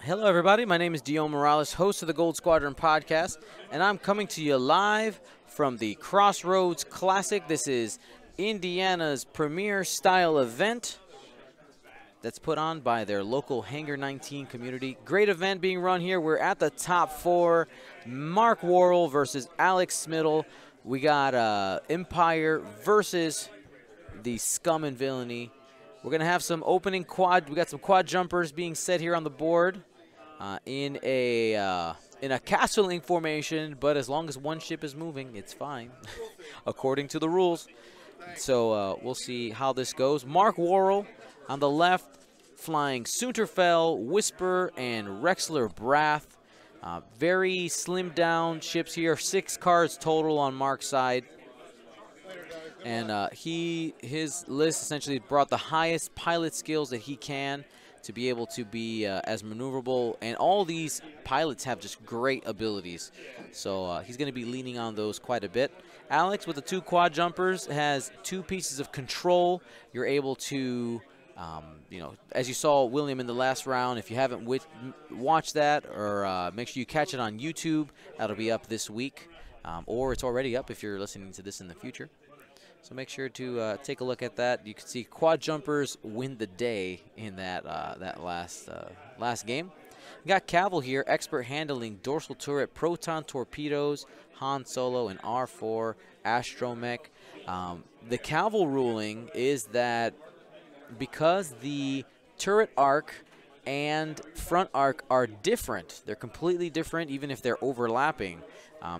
Hello, everybody. My name is Dion Morales, host of the Gold Squadron podcast, and I'm coming to you live from the Crossroads Classic. This is Indiana's premier style event that's put on by their local Hangar 19 community. Great event being run here. We're at the top four. Mark Warrell versus Alex Smittle. We got Empire versus the Scum and Villainy. We're going to have some opening quad. We got some quad jumpers being set here on the board in a castling formation, but as long as one ship is moving, it's fine, according to the rules. So we'll see how this goes. Mark Warrell on the left, flying Sunterfell, Whisper, and Rexler Brath. Very slimmed down ships here. 6 cards total on Mark's side. And his list essentially brought the highest pilot skills that he can to be able to be as maneuverable. And all these pilots have just great abilities. So he's going to be leaning on those quite a bit. Alex, with the 2 quad jumpers, has 2 pieces of control. You're able to, you know, as you saw William in the last round, if you haven't watched that, or make sure you catch it on YouTube. That'll be up this week. Or it's already up if you're listening to this in the future. So make sure to take a look at that. You can see quad jumpers win the day in that last game. We got Caval here, expert handling dorsal turret, proton torpedoes, Han Solo, and R4 astromech. The Caval ruling is that because the turret arc and front arc are different, they're completely different, even if they're overlapping.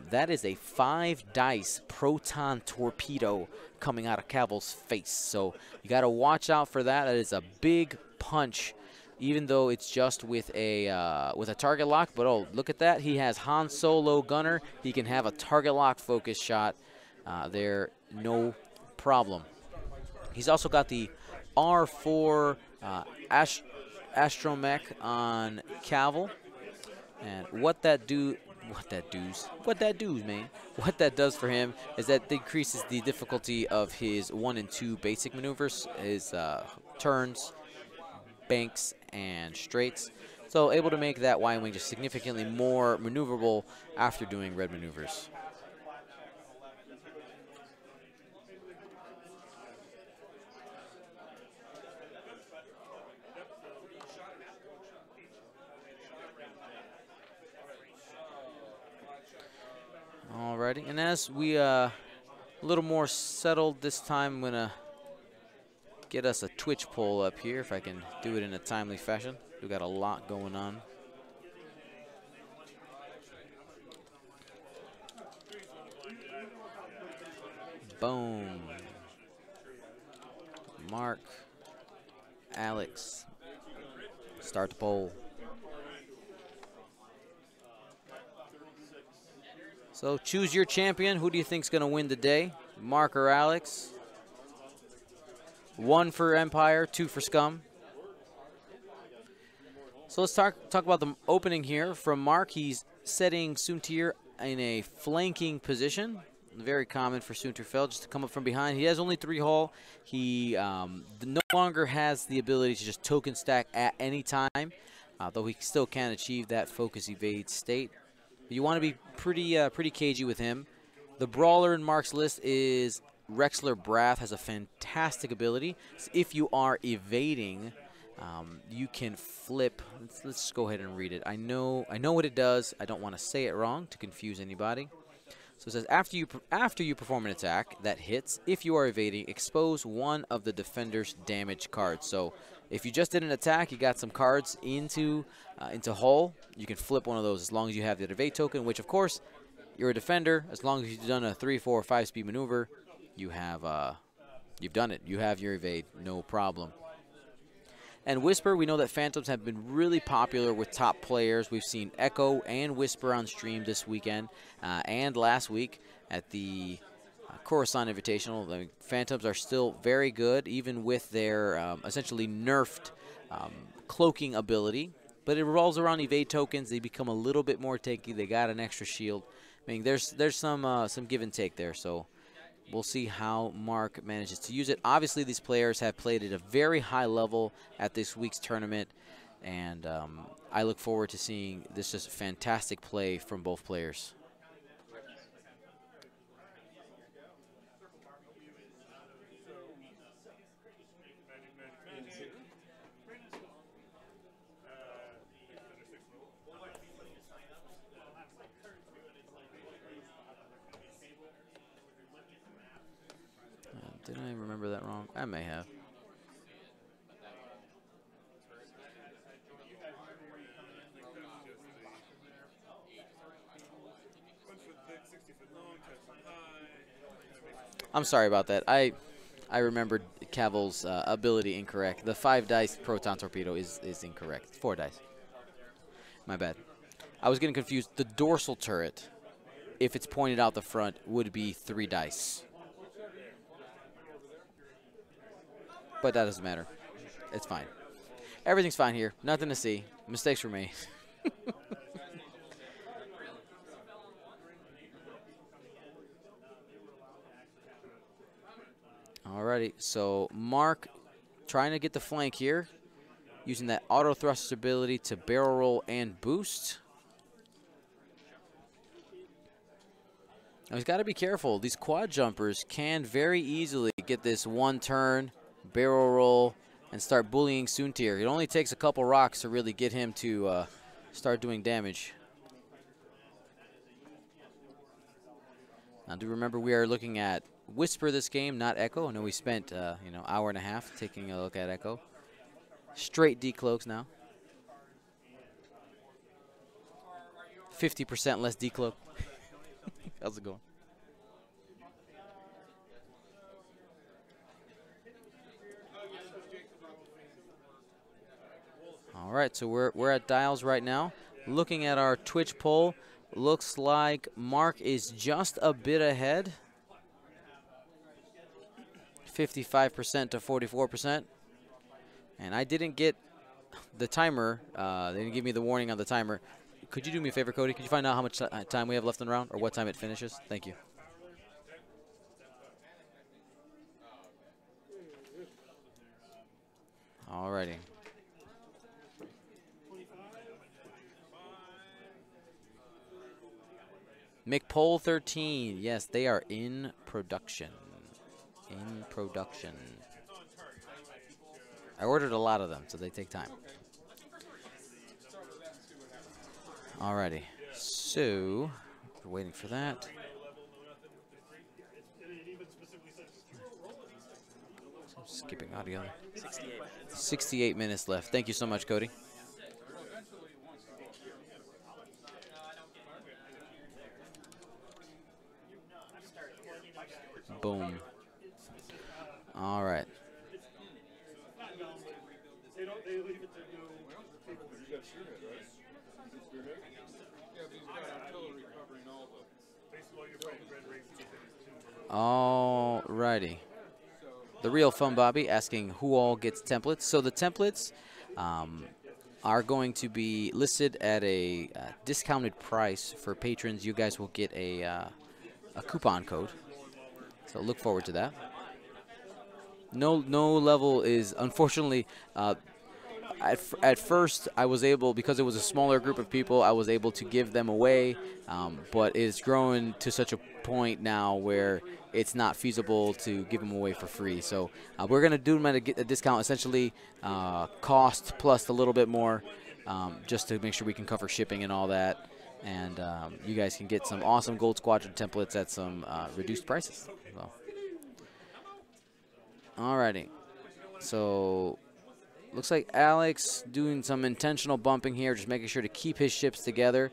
That is a 5 dice proton torpedo coming out of Caval's face. So you got to watch out for that. That is a big punch, even though it's just with a target lock. But oh, look at that! He has Han Solo gunner. He can have a target lock focus shot there, no problem. He's also got the R4 astromech on Caval, and what that does, man. What that does for him is that decreases the difficulty of his 1 and 2 basic maneuvers, his turns, banks, and straights. So able to make that Y-wing just significantly more maneuverable after doing red maneuvers. Alrighty, and as we a little more settled this time, I'm gonna get us a Twitch poll up here if I can do it in a timely fashion. We got a lot going on. Boom. Mark, Alex, start the poll. So choose your champion. Who do you think is going to win the day, Mark or Alex? 1 for Empire, 2 for Scum. So let's talk about the opening here from Mark. He's setting Soontir in a flanking position. Very common for Soontirfell, just to come up from behind. He has only 3 hull. He no longer has the ability to just token stack at any time, though he still can achieve that focus evade state. But you want to be pretty cagey with him. The brawler in Mark's list is Rexler Brath. Has a fantastic ability. So if you are evading, you can flip. Let's just go ahead and read it. I know what it does. I don't want to say it wrong to confuse anybody. So it says, after you perform an attack that hits, if you are evading, expose one of the defender's damage cards. So if you just did an attack, you got some cards into hull, you can flip one of those as long as you have that evade token, which of course, you're a defender. As long as you've done a 3, 4, 5 speed maneuver, you have you've done it. You have your evade, no problem. And Whisper, we know that Phantoms have been really popular with top players. We've seen Echo and Whisper on stream this weekend and last week at the Coruscant Invitational. I mean, Phantoms are still very good, even with their essentially nerfed cloaking ability. But it revolves around evade tokens. They become a little bit more tanky. They got an extra shield. I mean, there's some give and take there. So we'll see how Mark manages to use it. Obviously, these players have played at a very high level at this week's tournament, and I look forward to seeing this just fantastic play from both players. Did I remember that wrong? I may have. I'm sorry about that. I remembered Cavill's ability incorrect. The 5 dice proton torpedo is incorrect. 4 dice. My bad. I was getting confused. The dorsal turret, if it's pointed out the front, would be 3 dice. But that doesn't matter. It's fine. Everything's fine here. Nothing to see. Mistakes were made. Alrighty, so Mark trying to get the flank here, using that auto thrust ability to barrel roll and boost. Now he's got to be careful. These quad jumpers can very easily get this 1 turn, barrel roll, and start bullying Soontir. It only takes a couple rocks to really get him to start doing damage. Now do remember we are looking at Whisper this game, not Echo. I know we spent hour and a half taking a look at Echo. Straight decloaks now. 50% less decloak. How's it going? All right, so we're at dials right now. Looking at our Twitch poll, looks like Mark is just a bit ahead. 55% to 44%. And I didn't get the timer. They didn't give me the warning on the timer. Could you do me a favor, Cody? Could you find out how much time we have left in the round or what time it finishes? Thank you. Alrighty. McPole 13. Yes, they are in production. In production. I ordered a lot of them, so they take time. Alrighty. So, we're waiting for that. Skipping audio. 68 minutes left. Thank you so much, Cody. Boom. All right. All righty. The Real Fun Bobby asking who all gets templates. So the templates are going to be listed at a discounted price for patrons. You guys will get a coupon code. So look forward to that. No level is, unfortunately, at first I was able, because it was a smaller group of people, I was able to give them away, but it's growing to such a point now where it's not feasible to give them away for free. So we're going to do them at a discount, essentially cost plus a little bit more, just to make sure we can cover shipping and all that. And you guys can get some awesome Gold Squadron templates at some reduced prices. So. Alrighty. So looks like Alex doing some intentional bumping here, just making sure to keep his ships together.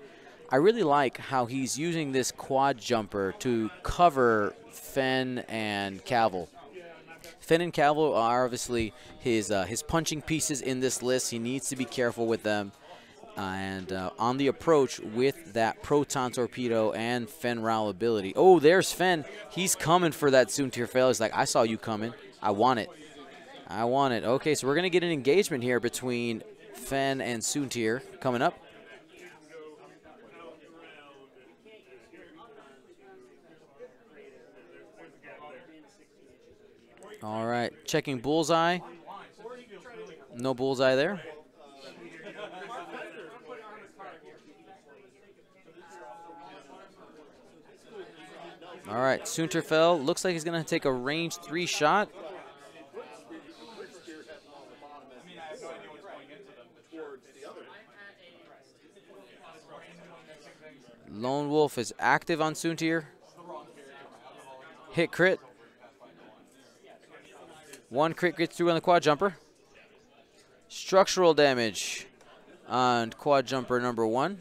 I really like how he's using this quad jumper to cover Fen and Cavill. Fen and Cavill are obviously his punching pieces in this list. He needs to be careful with them. And on the approach with that proton torpedo and Fen Rao ability. Oh, there's Fen. He's coming for that Soontir fail. He's like, I saw you coming. I want it. I want it. Okay, so we're going to get an engagement here between Fen and Soontir coming up. All right, checking bullseye. No bullseye there. All right, Soontir fell. Looks like he's going to take a range 3 shot. Lone Wolf is active on Soontir. Hit crit. 1 crit gets through on the quad jumper. Structural damage on quad jumper number 1.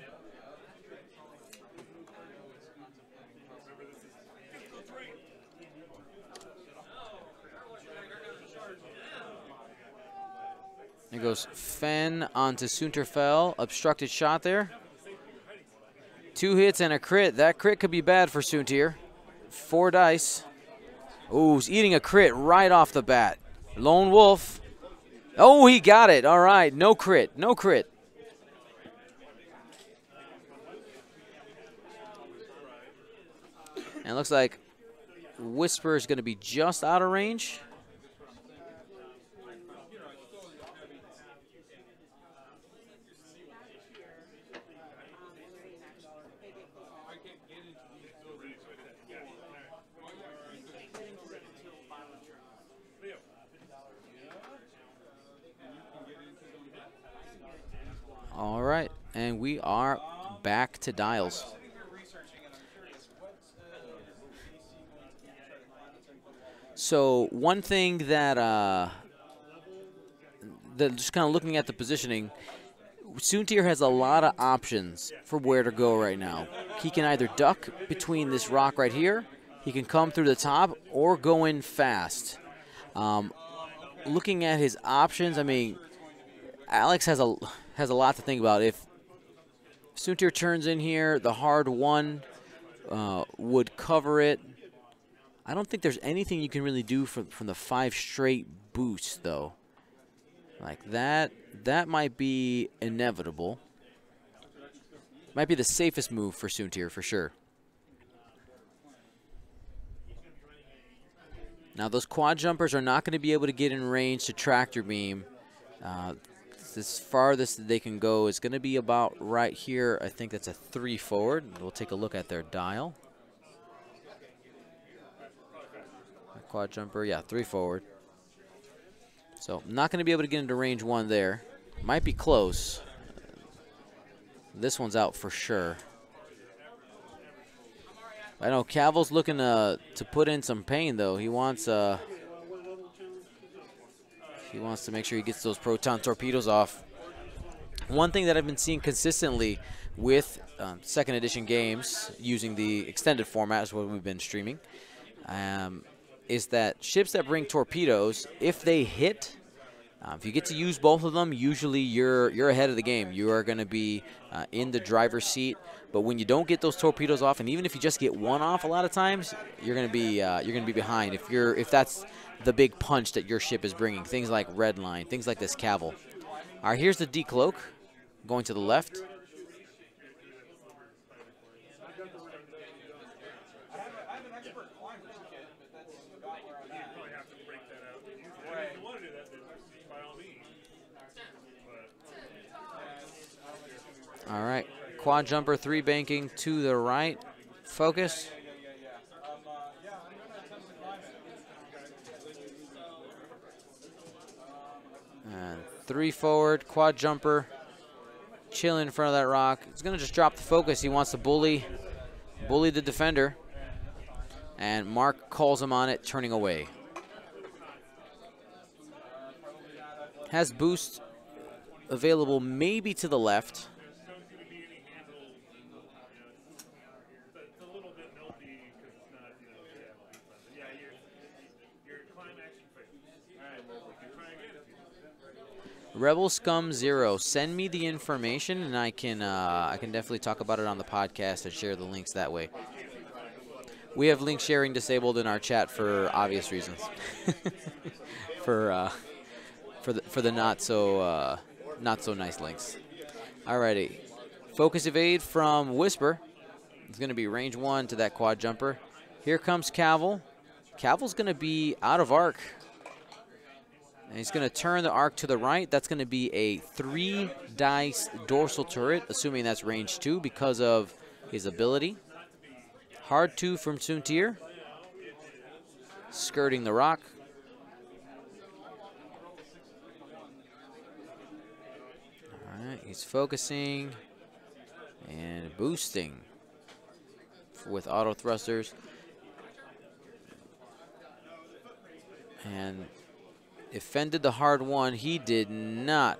There goes Fen onto Soontir fell. Obstructed shot there. 2 hits and a crit. That crit could be bad for Soontir. 4 dice. Ooh, he's eating a crit right off the bat. Lone Wolf. Oh, he got it. All right, no crit, no crit. And it looks like Whisper is going to be just out of range. All right, and we are back to dials. So one thing that just kind of looking at the positioning, Soontir has a lot of options for where to go right now. He can either duck between this rock right here, he can come through the top, or go in fast. Looking at his options, I mean, Alex has a lot to think about. If Soontir turns in here, the hard 1 would cover it. I don't think there's anything you can really do from the 5 straight boosts, though. Like that might be inevitable. Might be the safest move for Soontir for sure. Now those quad jumpers are not going to be able to get in range to tractor beam. As farthest that they can go is going to be about right here. I think that's a 3 forward. We'll take a look at their dial. Quad jumper, yeah, 3 forward. So not going to be able to get into range 1 there. Might be close. This one's out for sure. I know Cavill's looking to put in some pain though. He wants to make sure he gets those proton torpedoes off. One thing that I've been seeing consistently with 2nd edition games using the extended format is what we've been streaming, is that ships that bring torpedoes, if they hit, If you get to use both of them, usually you're ahead of the game. You are going to be in the driver's seat. But when you don't get those torpedoes off, and even if you just get one off, a lot of times you're going to be behind. If that's the big punch that your ship is bringing, things like red line, things like this Caval. All right, here's the decloak going to the left. All right, quad jumper, 3 banking to the right. Focus. And 3 forward, quad jumper, chill in front of that rock. He's going to just drop the focus. He wants to bully the defender. And Mark calls him on it, turning away. Has boost available maybe to the left. Rebel Scum 0, send me the information, and I can definitely talk about it on the podcast and share the links that way. We have link sharing disabled in our chat for obvious reasons. for the not so nice links. Alrighty, focus evade from Whisper. It's going to be range 1 to that quad jumper. Here comes Caval. Caval's going to be out of arc. And he's going to turn the arc to the right. That's going to be a 3-dice dorsal turret, assuming that's range 2 because of his ability. Hard 2 from Soontir. Skirting the rock. All right, he's focusing and boosting with auto thrusters. And defended the hard 1. He did not.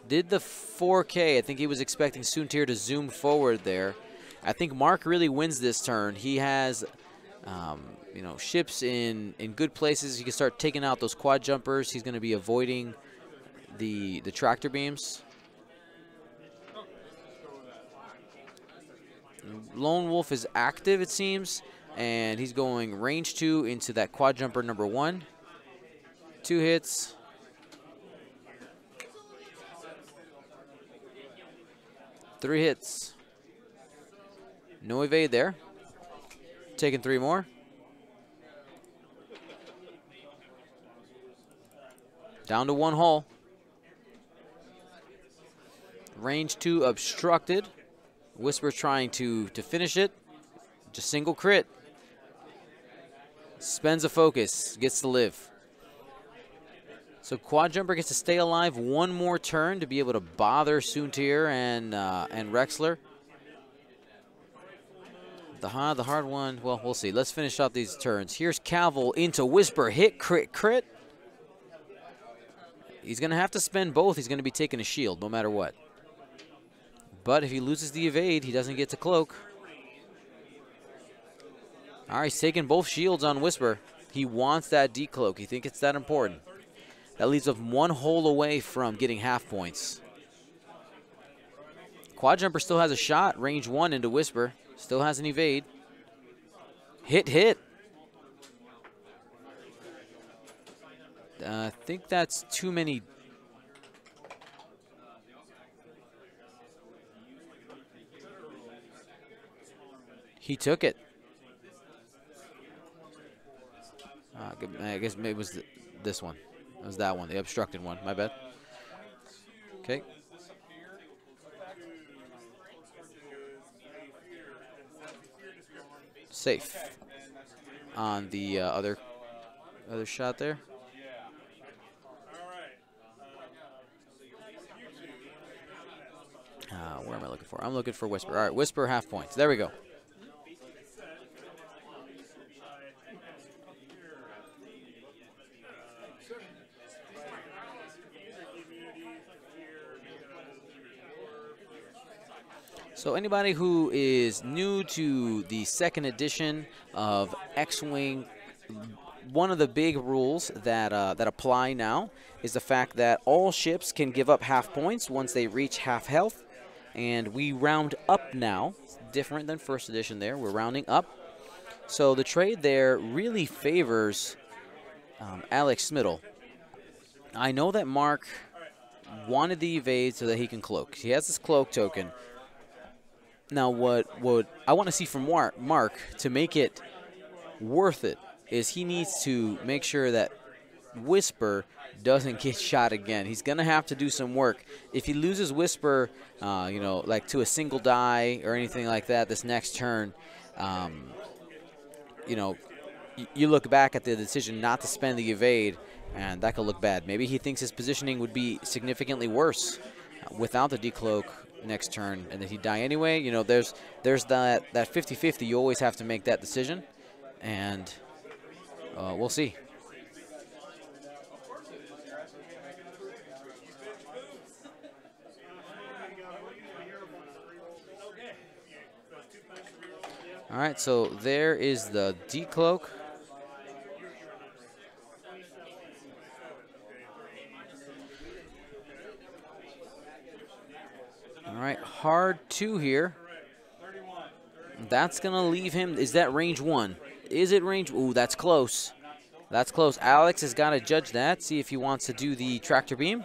Did the 4K. I think he was expecting Soontir to zoom forward there. I think Mark really wins this turn. He has, ships in good places. He can start taking out those quad jumpers. He's going to be avoiding the tractor beams. Lone Wolf is active, it seems, and he's going range 2 into that quad jumper number 1. 2 hits. Three hits. No evade there. Taking 3 more. Down to 1 hull. Range 2 obstructed. Whisper trying to finish it. Just single crit. Spends a focus. Gets to live. So quad jumper gets to stay alive 1 more turn to be able to bother Soontir and Rexler. The hard one, well, we'll see. Let's finish off these turns. Here's Caval into Whisper. Hit, crit, crit. He's going to have to spend both. He's going to be taking a shield no matter what. But if he loses the evade, he doesn't get to cloak. All right, he's taking both shields on Whisper. He wants that decloak. He thinks it's that important. That leaves him 1 hole away from getting half points. Quad jumper still has a shot. Range 1 into Whisper. Still has an evade. Hit, hit. I think that's too many. He took it. I guess maybe it was this one. It was that one, the obstructed one. My bad. Okay. Safe on the other shot there. Where am I looking for? I'm looking for Whisper. All right, Whisper half points. There we go. So anybody who is new to the 2nd edition of X-Wing one of the big rules that that apply now is the fact that all ships can give up half points once they reach half health, and we round up now. It's different than first edition there. We're rounding up. So the trade there really favors Alex Smittle. I know that Mark wanted the evade so that he can cloak. He has this cloak token. Now what I want to see from Mark to make it worth it is he needs to make sure that Whisper doesn't get shot again. He's going to have to do some work. If he loses Whisper, you know, like to a single die or anything like that this next turn, you know, you look back at the decision not to spend the evade, and that could look bad. Maybe he thinks his positioning would be significantly worse without the decloak next turn, and that he'd die anyway. You know, there's that 50-50. You always have to make that decision, and we'll see. All right, so there is the decloak. All right, hard 2 here. That's going to leave him. Is that range 1? Is it range? Ooh, that's close. That's close. Alex has got to judge that, see if he wants to do the tractor beam.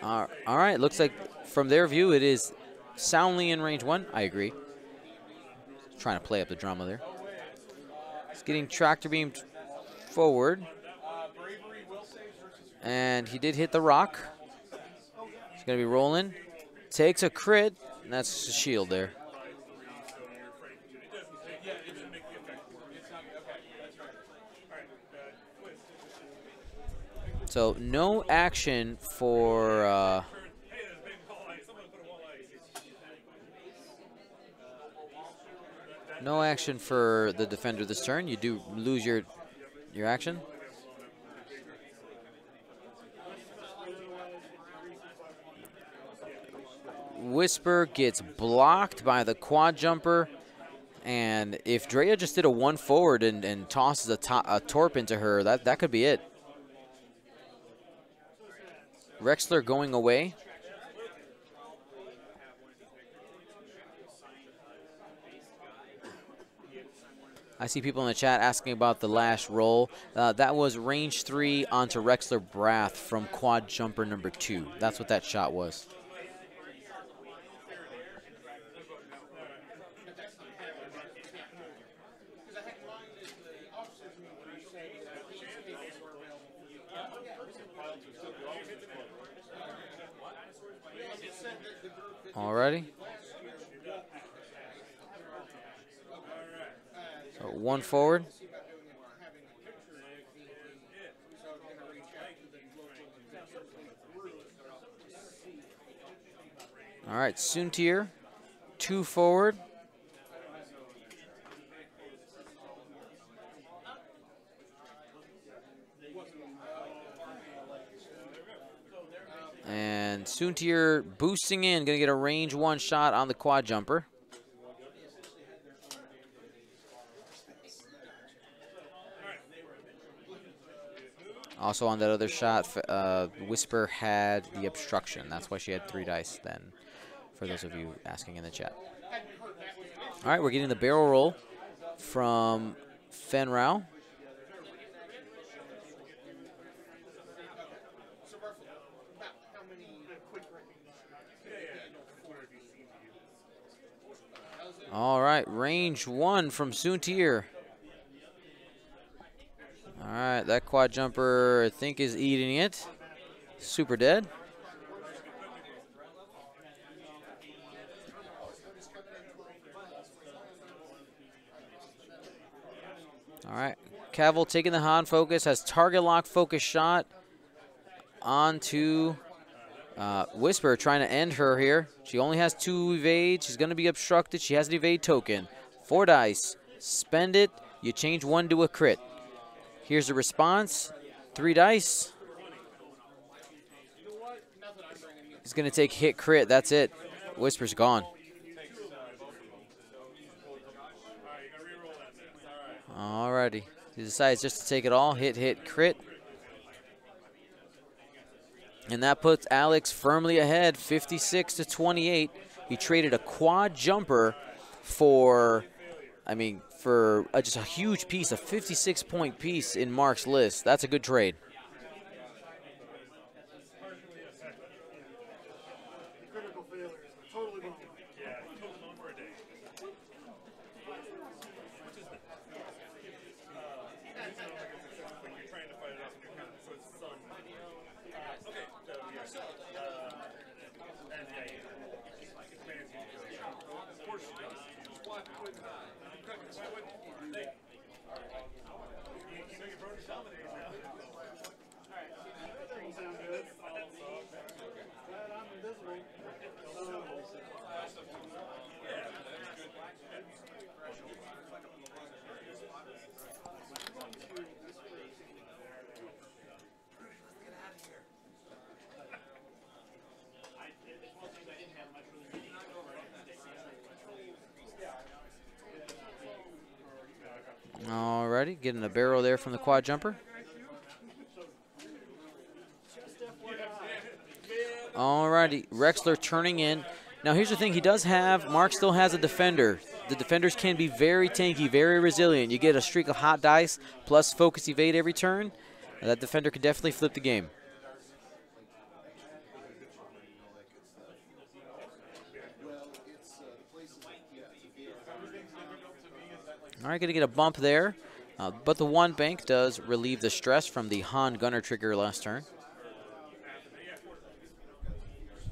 All right, looks like from their view it is soundly in range 1. I agree. Trying to play up the drama there. He's getting tractor beamed forward. And he did hit the rock. He's going to be rolling. Takes a crit. And that's a shield there. So no action for... no action for the defender this turn. You do lose your action. Whisper gets blocked by the quad jumper. And if Drea just did a 1 forward and tosses a torp into her, that could be it. Rexler going away. I see people in the chat asking about the last roll. That was range 3 onto Rexler Brath from quad jumper number 2. That's what that shot was. Alrighty. So 1 forward. All right, Soontir, 2 forward. And Soontir boosting in, going to get a range 1 shot on the quad jumper. Also on that other shot, Whisper had the obstruction. That's why she had 3 dice then, for those of you asking in the chat. All right, we're getting the barrel roll from Fenrau. All right, range 1 from Soontir. All right, that quad jumper, I think, is eating it. Super dead. All right, Cavill taking the Han focus, has target lock focus shot onto Whisper, trying to end her here. She only has 2 evades. She's going to be obstructed. She has an evade token. 4 dice. Spend it. You change 1 to a crit. Here's the response. 3 dice. He's going to take hit crit. That's it. Whisper's gone. Alrighty. He decides just to take it all. Hit, hit, crit. And that puts Alex firmly ahead, 56-28. He traded a quad jumper for, just a huge piece, a 56-point piece in Mark's list. That's a good trade. Alrighty, getting a barrel there from the quad jumper. Alrighty, Rexler turning in. Now here's the thing, Mark still has a defender. The defenders can be very tanky, very resilient. You get a streak of hot dice plus focus evade every turn. That defender could definitely flip the game. All right, going to get a bump there. But the one bank does relieve the stress from the Han Gunner trigger last turn.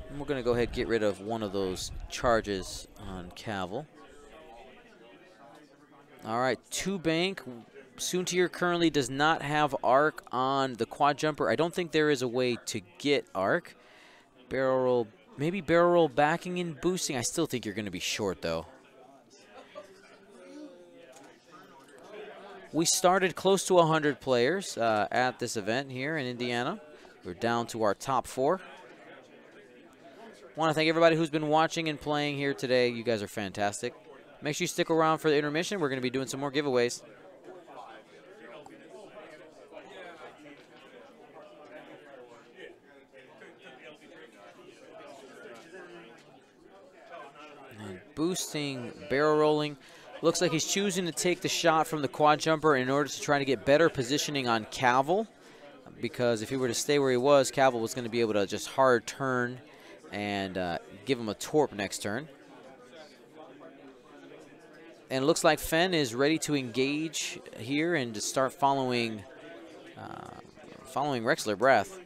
And we're going to go ahead and get rid of one of those charges on Cavill. All right, two bank. Soontier currently does not have arc on the quad jumper. I don't think there is a way to get arc. Barrel roll, maybe barrel roll backing and boosting. I still think you're going to be short, though. We started close to 100 players at this event here in Indiana. We're down to our top 4. Want to thank everybody who's been watching and playing here today. You guys are fantastic. Make sure you stick around for the intermission. We're going to be doing some more giveaways. And boosting, barrel rolling. Looks like he's choosing to take the shot from the quad jumper in order to try to get better positioning on Cavill. Because if he were to stay where he was, Cavill was going to be able to just hard turn and give him a torp next turn. And it looks like Fenn is ready to engage here and to start following Rexler Breath.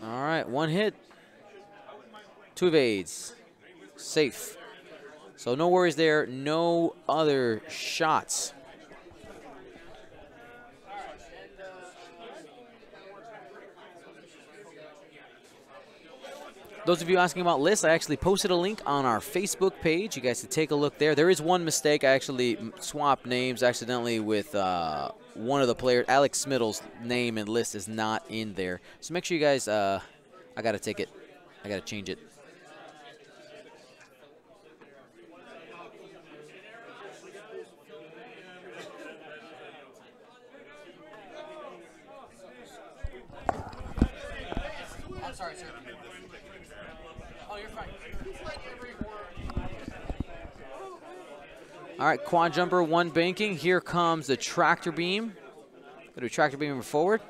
All right, one hit, 2 evades, safe. So no worries there, no other shots. Those of you asking about lists, I actually posted a link on our Facebook page. You guys can take a look there. There is one mistake. I actually swapped names accidentally with one of the players. Alex Smittle's name and list is not in there. So make sure you guys, I got to take it. I got to change it. I'm sorry, sir. Oh, you're fine. All right, quad jumper, 1 banking. Here comes the tractor beam. Go to tractor beam forward.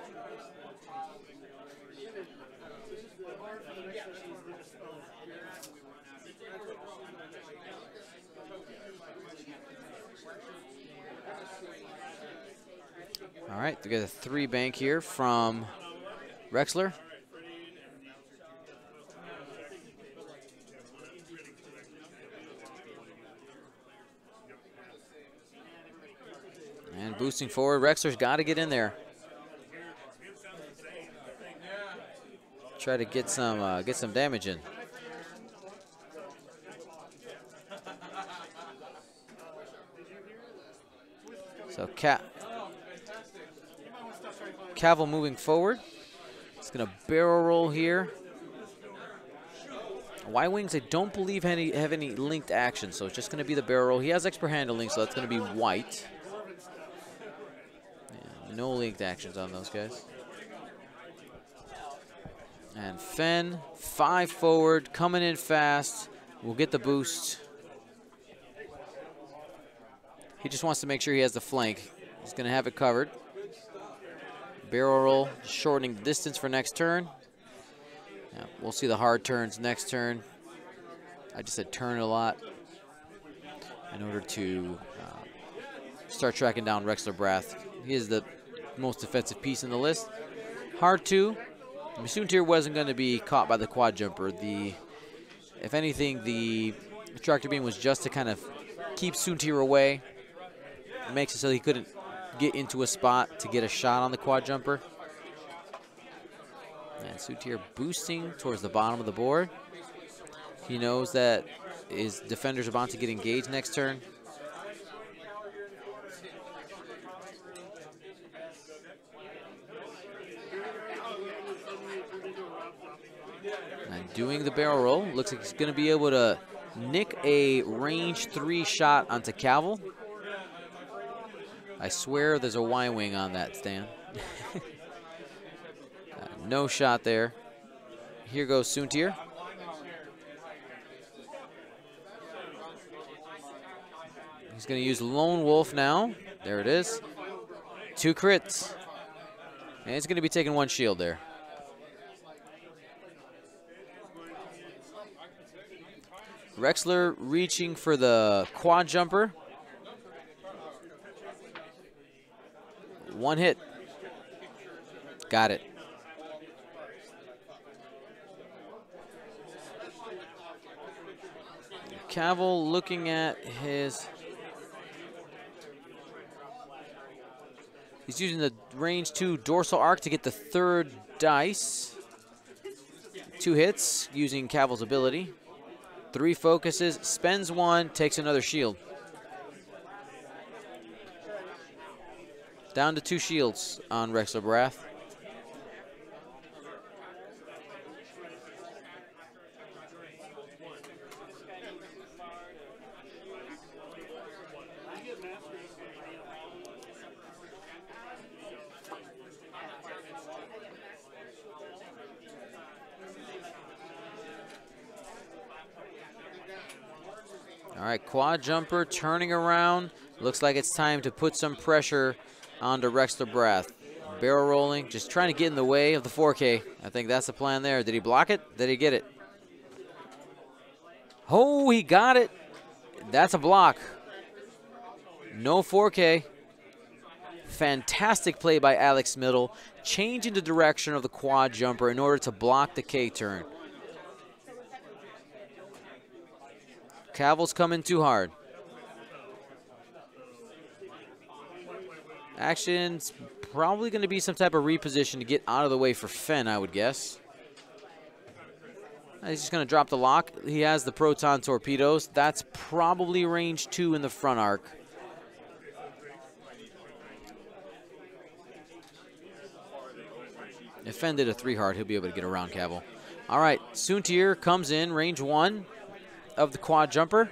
All right, we got a 3 bank here from Rexler. And boosting forward, Rexler's got to get in there. Try to get some damage in. So Cavill moving forward. It's going to barrel roll here. Y-Wings, I don't believe have any linked action, so it's just going to be the barrel roll. He has expert handling, so that's going to be white. Yeah, no linked actions on those guys. And Fenn, 5 forward, coming in fast. We'll get the boost. He just wants to make sure he has the flank. He's going to have it covered. Barrel roll, shortening the distance for next turn. Yeah, we'll see the hard turns next turn. I just said turn a lot in order to start tracking down Rexler Brath. He is the most defensive piece in the list. Hard 2. Soontir wasn't going to be caught by the quad jumper. If anything, the tractor beam was just to kind of keep Soontir away. It makes it so he couldn't get into a spot to get a shot on the quad jumper. And Soontir boosting towards the bottom of the board. He knows that his defender's about to get engaged next turn. And doing the barrel roll, looks like he's going to be able to nick a range 3 shot onto Cavill. I swear there's a Y-wing on that, Stan. No shot there. Here goes Soontir. He's going to use Lone Wolf now. There it is. 2 crits. And it's going to be taking 1 shield there. Rexler reaching for the quad jumper. 1 hit. Got it. Cavill looking at his... He's using the range 2 dorsal arc to get the 3rd dice. 2 hits using Cavill's ability. 3 focuses, spends 1, takes another shield. Down to 2 shields on Rexler Brath. All right, quad jumper turning around. Looks like it's time to put some pressure onto Rexler Brath. Barrel rolling, just trying to get in the way of the 4K. I think that's the plan there. Did he block it? Did he get it? Oh, he got it. That's a block. No 4K. Fantastic play by Alex Smittle, changing the direction of the quad jumper in order to block the K turn. Cavill's coming too hard. Action's probably going to be some type of reposition to get out of the way for Fenn, I would guess. He's just going to drop the lock. He has the proton torpedoes. That's probably range 2 in the front arc. If Fenn did a 3 hard, he'll be able to get around Cavill. All right, Soontir comes in, range 1 of the quad jumper.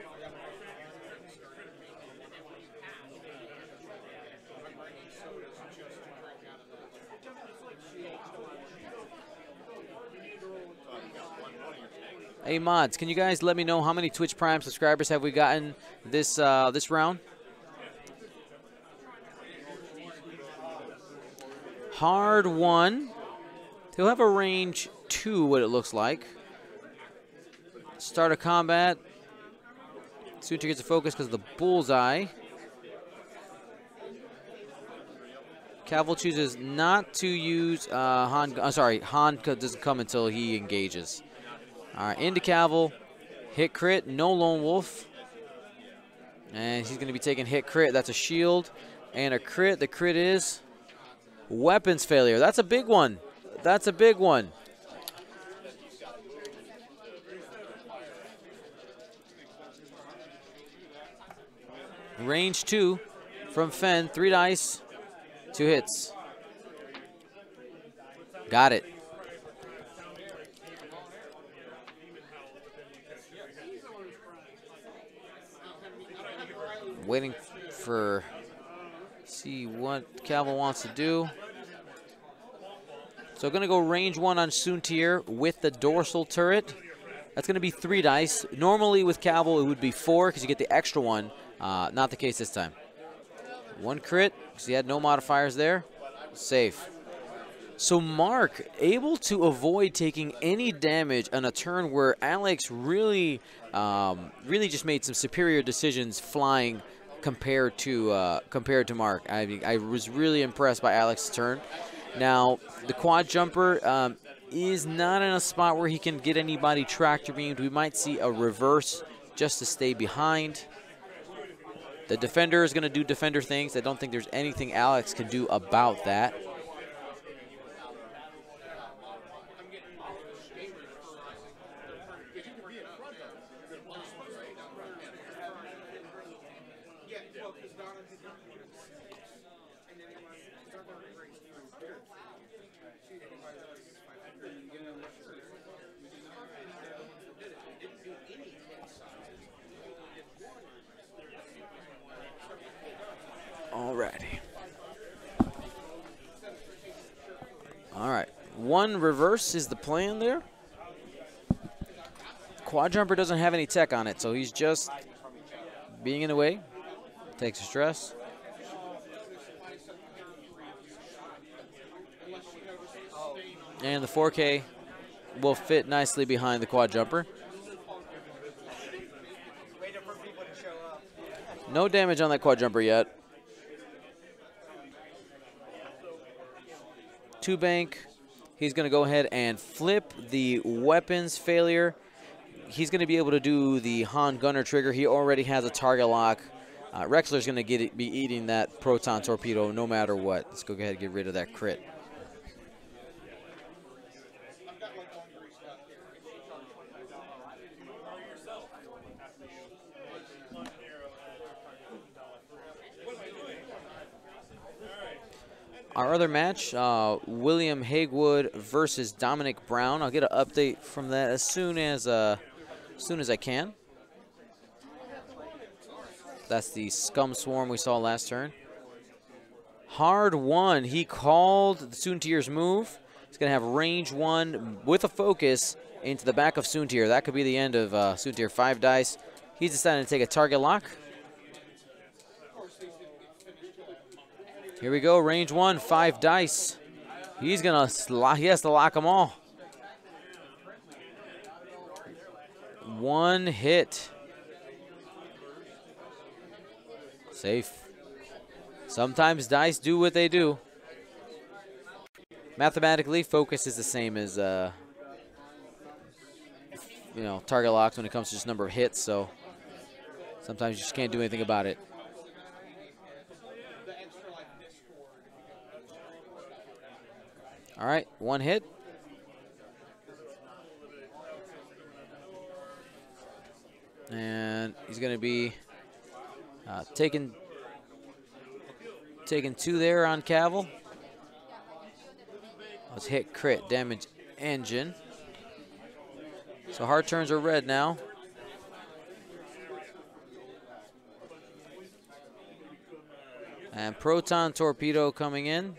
Hey mods, can you guys let me know how many Twitch Prime subscribers have we gotten this this round? Hard 1. He'll have a range 2, what it looks like. Start of combat. Soontir gets a focus because of the bullseye. Cavill chooses not to use Han. Han doesn't come until he engages. All right, into Cavill. Hit crit, no Lone Wolf. And he's going to be taking hit crit. That's a shield and a crit. The crit is weapons failure. That's a big one. That's a big one. Range 2 from Fenn. 3 dice, 2 hits. Got it. Waiting for see what Cavill wants to do. So going to go range 1 on Soontir with the dorsal turret. That's going to be 3 dice. Normally with Cavill it would be 4 because you get the extra one. Not the case this time. 1 crit because he had no modifiers there. Safe. So Mark able to avoid taking any damage on a turn where Alex really just made some superior decisions flying compared to Mark. I was really impressed by Alex's turn. Now the quad jumper is not in a spot where he can get anybody tractor beamed. We might see a reverse just to stay behind. The defender is going to do defender things. I don't think there's anything Alex can do about that. Alrighty. All right. 1 reverse is the plan there. Quad jumper doesn't have any tech on it, so he's just being in the way. Takes a stress. And the 4K will fit nicely behind the quad jumper. No damage on that quad jumper yet. 2 bank. He's going to go ahead and flip the weapons failure. He's going to be able to do the Han Gunner trigger. He already has a target lock. Rexler's going to be eating that proton torpedo no matter what. Let's go ahead and get rid of that crit. Our other match, William Hagewood versus Dominic Brown. I'll get an update from that as soon as I can. That's the Scum Swarm we saw last turn. Hard 1. He called the Soontir's move. He's going to have range 1 with a focus into the back of Soontir. That could be the end of Soontir. 5 dice. He's decided to take a target lock. Here we go, range 1, 5 dice. He has to lock them all. 1 hit. Safe. Sometimes dice do what they do. Mathematically, focus is the same as target locks when it comes to just number of hits, so sometimes you just can't do anything about it. All right, 1 hit. And he's going to be taking 2 there on Cavill. Let's hit crit, damage engine. So hard turns are red now. And proton torpedo coming in.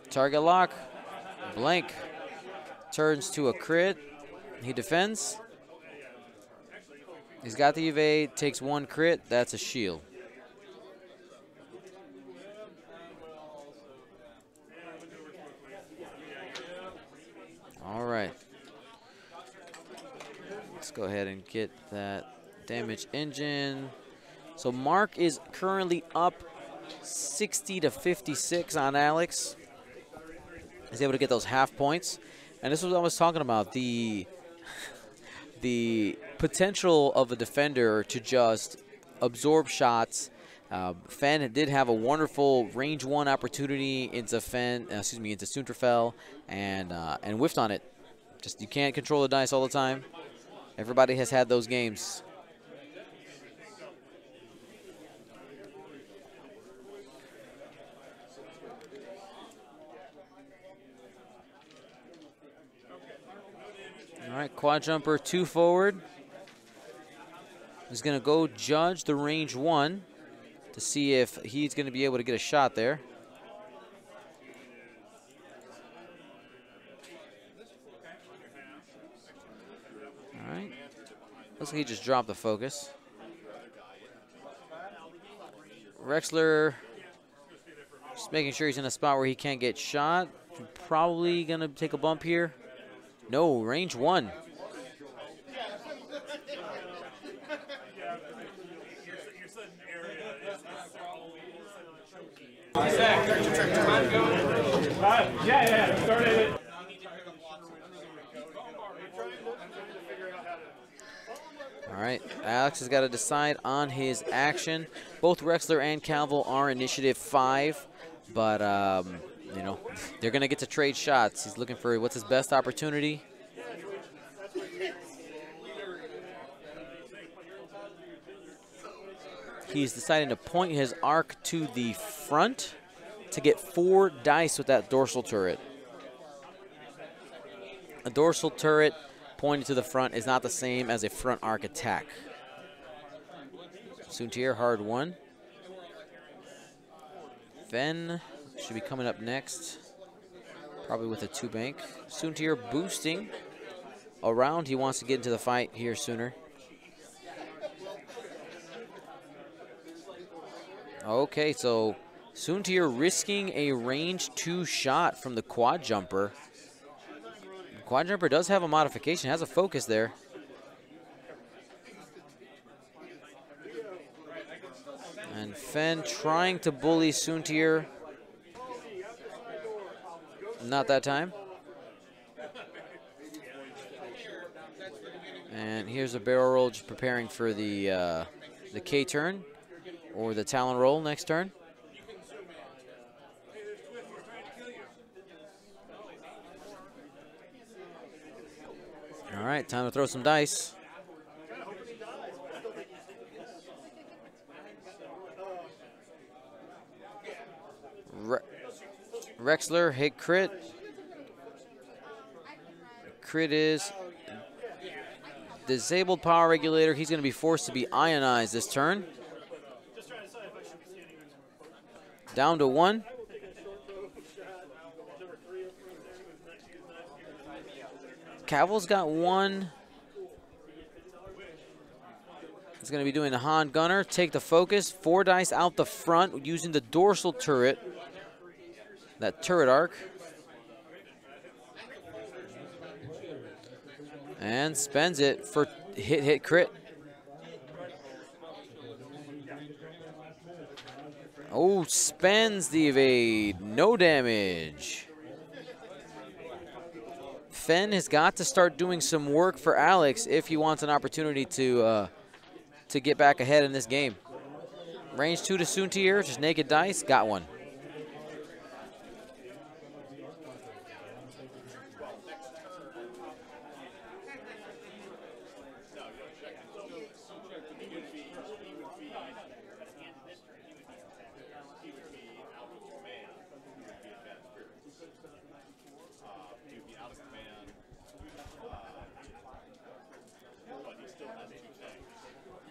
Target lock, blank, turns to a crit. He defends. He's got the evade, takes 1 crit. That's a shield. All right. Let's go ahead and get that damage engine. So Mark is currently up 60 to 56 on Alex. He's able to get those half points. And this is what I was talking about, the potential of a defender to just absorb shots. Fenn did have a wonderful range 1 opportunity into into Sunterfell and whiffed on it. Just you can't control the dice all the time. Everybody has had those games. All right, quad jumper 2 forward. He's going to go judge the range 1 to see if he's going to be able to get a shot there. All right. Looks like he just dropped the focus. Rexler just making sure he's in a spot where he can't get shot. Probably going to take a bump here. No, range 1. All right, Alex has got to decide on his action. Both Rexler and Calvo are initiative 5, but you know, they're gonna get to trade shots. He's looking for what's his best opportunity. He's deciding to point his arc to the front to get 4 dice with that dorsal turret. A dorsal turret pointing to the front is not the same as a front arc attack. Soontier, hard 1. Fen should be coming up next, probably with a 2 bank. Soontier boosting around. He wants to get into the fight here sooner. Okay, so Soontier risking a range 2 shot from the quad jumper. The quad jumper does have a modification, has a focus there. And Fen trying to bully Soontier. Not that time. And here's a barrel roll, just preparing for the K turn or the Talon roll next turn. All right, time to throw some dice. Rexler hit crit. Crit is disabled power regulator. He's going to be forced to be ionized this turn. Down to 1. Caval's got 1. He's going to be doing the Han Gunner. Take the focus. 4 dice out the front using the dorsal turret. That turret arc. And spends it for hit crit. Oh, spends the evade. No damage. Fen has got to start doing some work for Alex if he wants an opportunity to get back ahead in this game. Range 2 to Soontier, just naked dice, got 1.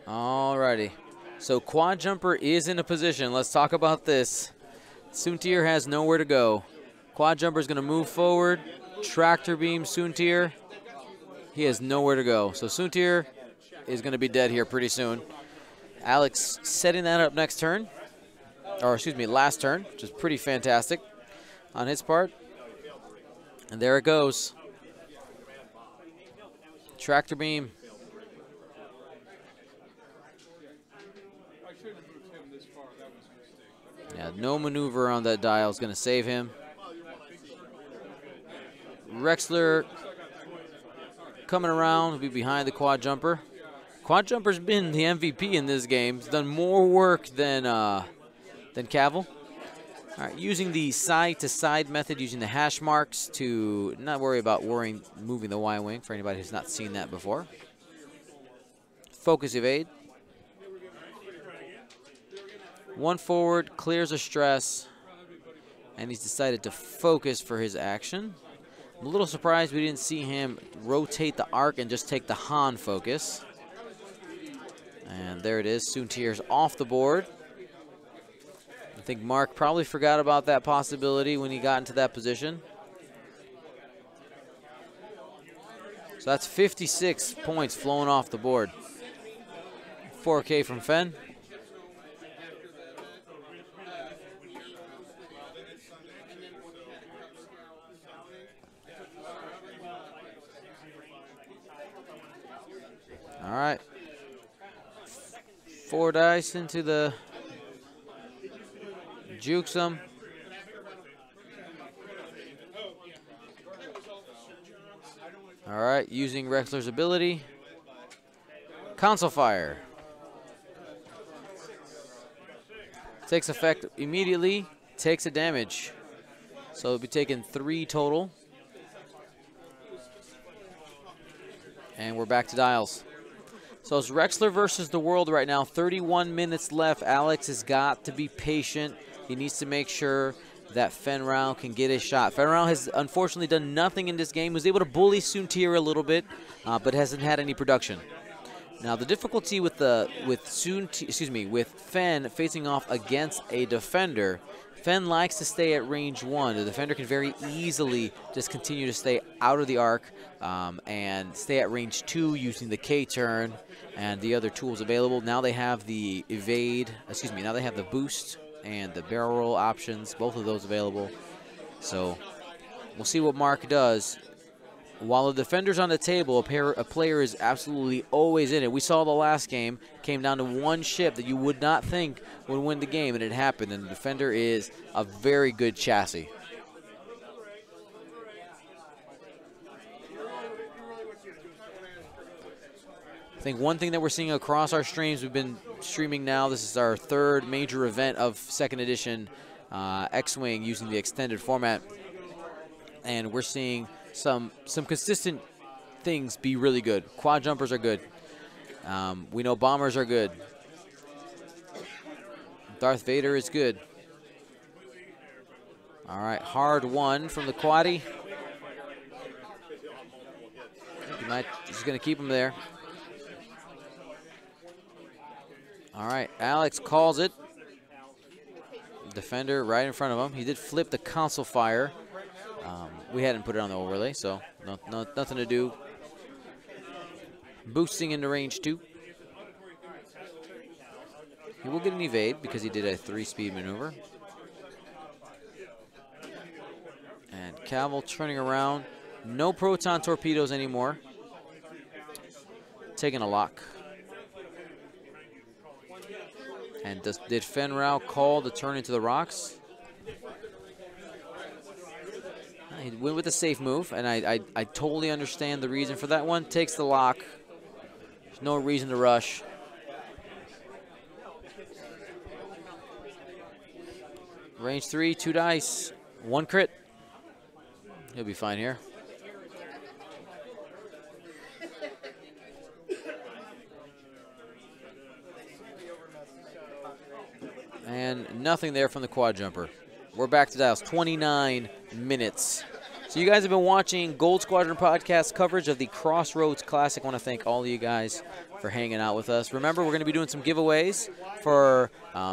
Alrighty, so quad jumper is in a position. Let's talk about this. Soontier has nowhere to go. Quad jumper is going to move forward. Tractor beam Soontier. He has nowhere to go. So Soontier is going to be dead here pretty soon. Alex setting that up next turn, or excuse me, last turn, which is pretty fantastic on his part. And there it goes. Tractor beam. Yeah, no maneuver on that dial is going to save him. Rexler coming around, will be behind the quad jumper. Quad jumper's been the MVP in this game. He's done more work than Cavill. All right, using the side-to-side method, using the hash marks to not worry about moving the Y-wing for anybody who's not seen that before. Focus evade. 1 forward, clears a stress, and he's decided to focus for his action. I'm a little surprised we didn't see him rotate the arc and just take the Han focus. And there it is. Suntier's off the board. I think Mark probably forgot about that possibility when he got into that position. So that's 56 points flowing off the board. 4K from Fenn. All right. 4 dice into the jukes them. All right, using Rexler's ability. Console Fire. Takes effect immediately, takes a damage. So it'll be taking 3 total. And we're back to dials. So it's Rexler versus the world right now. 31 minutes left. Alex has got to be patient. He needs to make sure that Fenrau can get a shot. Fenrau has unfortunately done nothing in this game. Was able to bully Suntier a little bit, but hasn't had any production. Now the difficulty with Fenn facing off against a defender. Fenn likes to stay at range 1. The defender can very easily just continue to stay out of the arc and stay at range 2 using the K turn and the other tools available. Now they have the now they have the boost and the barrel roll options, both of those available. So we'll see what Mark does. While the defender's on the table, a player is absolutely always in it. We saw the last game, came down to one ship that you would not think would win the game, and it happened, and the defender is a very good chassis. I think one thing that we're seeing across our streams, we've been streaming now, this is our 3rd major event of 2nd edition X-Wing using the extended format, and we're seeing some consistent things be really good. Quad jumpers are good. We know bombers are good. Darth Vader is good. All right, hard 1 from the quaddie. He's going to keep him there. All right, Alex calls it. Defender right in front of him. He did flip the console fire. We hadn't put it on the overlay, so nothing to do. Boosting into range 2. He will get an evade because he did a 3-speed maneuver. And Cavill turning around. No proton torpedoes anymore. Taking a lock. And did Fenrau call the turn into the rocks? He went with a safe move, and I totally understand the reason for that one. Takes the lock. There's no reason to rush. Range 3, 2 dice, 1 crit. He'll be fine here. And nothing there from the quad jumper. We're back to dials, 29 minutes. So you guys have been watching Gold Squadron podcast coverage of the Crossroads Classic. I want to thank all of you guys for hanging out with us. Remember, we're going to be doing some giveaways for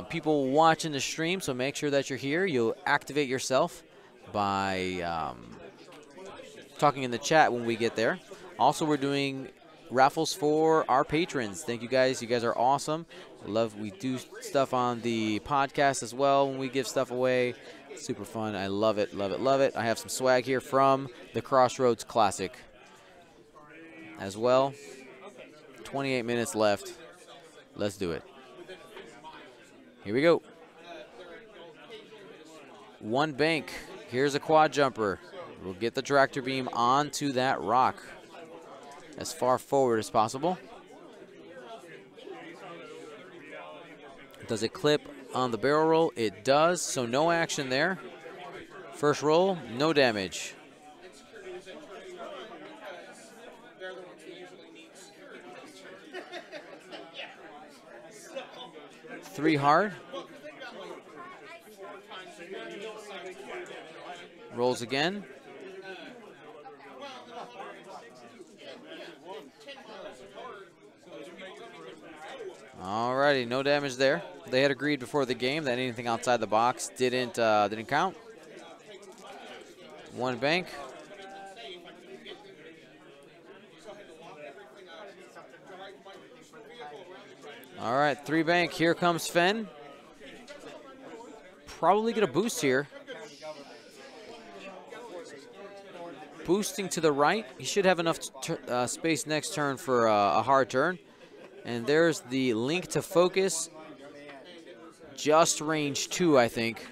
people watching the stream, so make sure that you're here. You'll activate yourself by talking in the chat when we get there. Also, we're doing raffles for our patrons. Thank you guys. You guys are awesome. We do stuff on the podcast as well when we give stuff away. Super fun. I love it, love it, love it. I have some swag here from the Crossroads Classic as well. 28 minutes left. Let's do it. Here we go. 1 bank. Here's a quad jumper. We'll get the tractor beam onto that rock as far forward as possible. Does it clip on the barrel roll? It does, so no action there. First roll, no damage. Three hard. Rolls again. Alrighty, no damage there. They had agreed before the game that anything outside the box didn't count. One bank. All right, 3 bank. Here comes Fen. Probably get a boost here. Boosting to the right. He should have enough space next turn for a hard turn. And there's the link to focus. Just range 2, I think.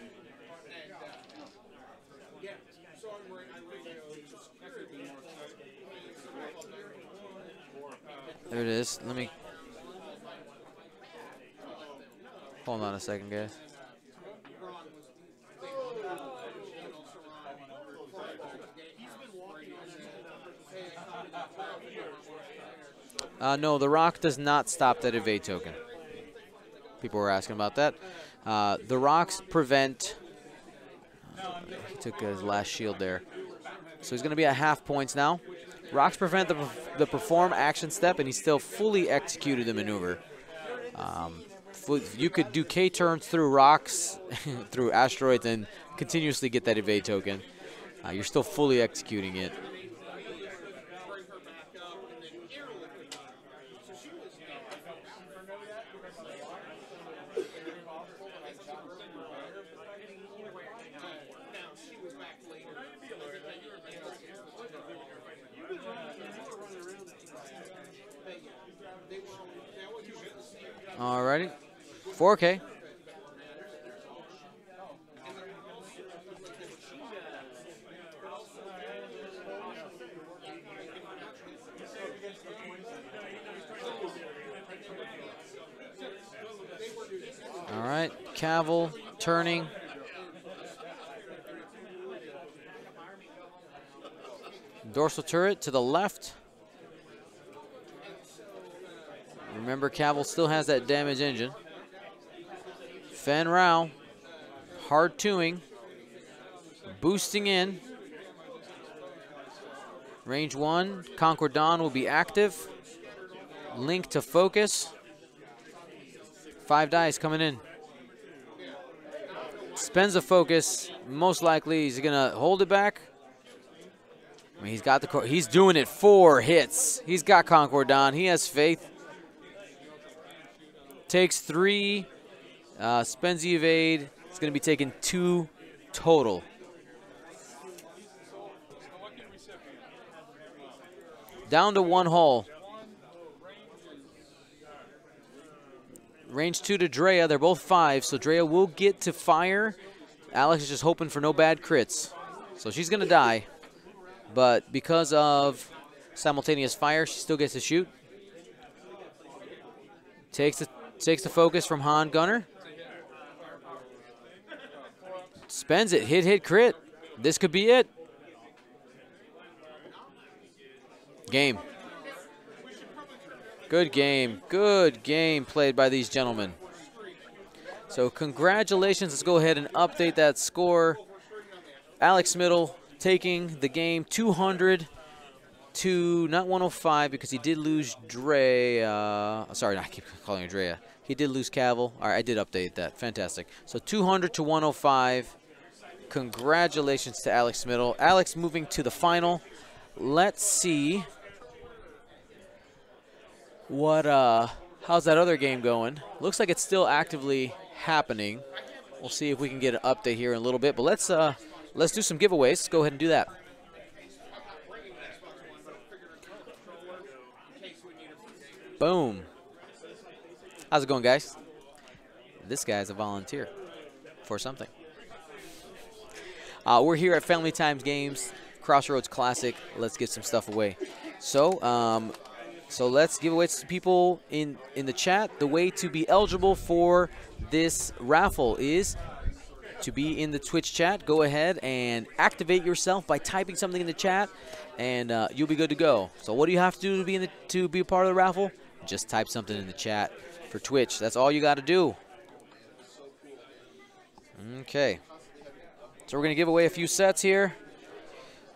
There it is. Let me... Hold on a second, guys. No, the rock does not stop that evade token. People were asking about that. The rocks prevent... he took his last shield there. So he's going to be at half points now. Rocks prevent the perform action step, and he still fully executed the maneuver. You could do K turns through rocks, through asteroids, and continuously get that evade token. You're still fully executing it. Alrighty, 4K. All right, Cavill turning. Dorsal turret to the left. Remember, Cavill still has that damage engine. Fen Rao, hard twoing, boosting in. Range 1, Conquer Dawn will be active. Link to focus. 5 dice coming in. Spends a focus. Most likely he's gonna hold it back. I mean, he's got the. He's doing it 4 hits. He's got Conquer Dawn. He has faith. Takes 3, spends the evade. It's going to be taking 2 total. Down to 1 hull. Range 2 to Drea. They're both 5, so Drea will get to fire. Alex is just hoping for no bad crits. So she's going to die. But because of simultaneous fire, she still gets to shoot. Takes the focus from Han Gunner. Spends it. Hit, crit. This could be it. Game. Good game. Good game played by these gentlemen. So congratulations. Let's go ahead and update that score. Alex Smittle taking the game 200 to, not 105, because he did lose Drea. Sorry, I keep calling her Drea. He did lose Cavill. All right, I did update that. Fantastic. So 200 to 105. Congratulations to Alex Smittle. Alex moving to the final. Let's see what how's that other game going. Looks like it's still actively happening. We'll see if we can get an update here in a little bit. But let's do some giveaways. Let's go ahead and do that. Boom. How's it going, guys? This guy's a volunteer for something. We're here at Family Times Games, Crossroads Classic. Let's get some stuff away. So, so let's give away to people in the chat. The way to be eligible for this raffle is to be in the Twitch chat. Go ahead and activate yourself by typing something in the chat, and you'll be good to go. So what do you have to do to be a part of the raffle? Just type something in the chat for Twitch. That's all you got to do. Okay. So we're going to give away a few sets here.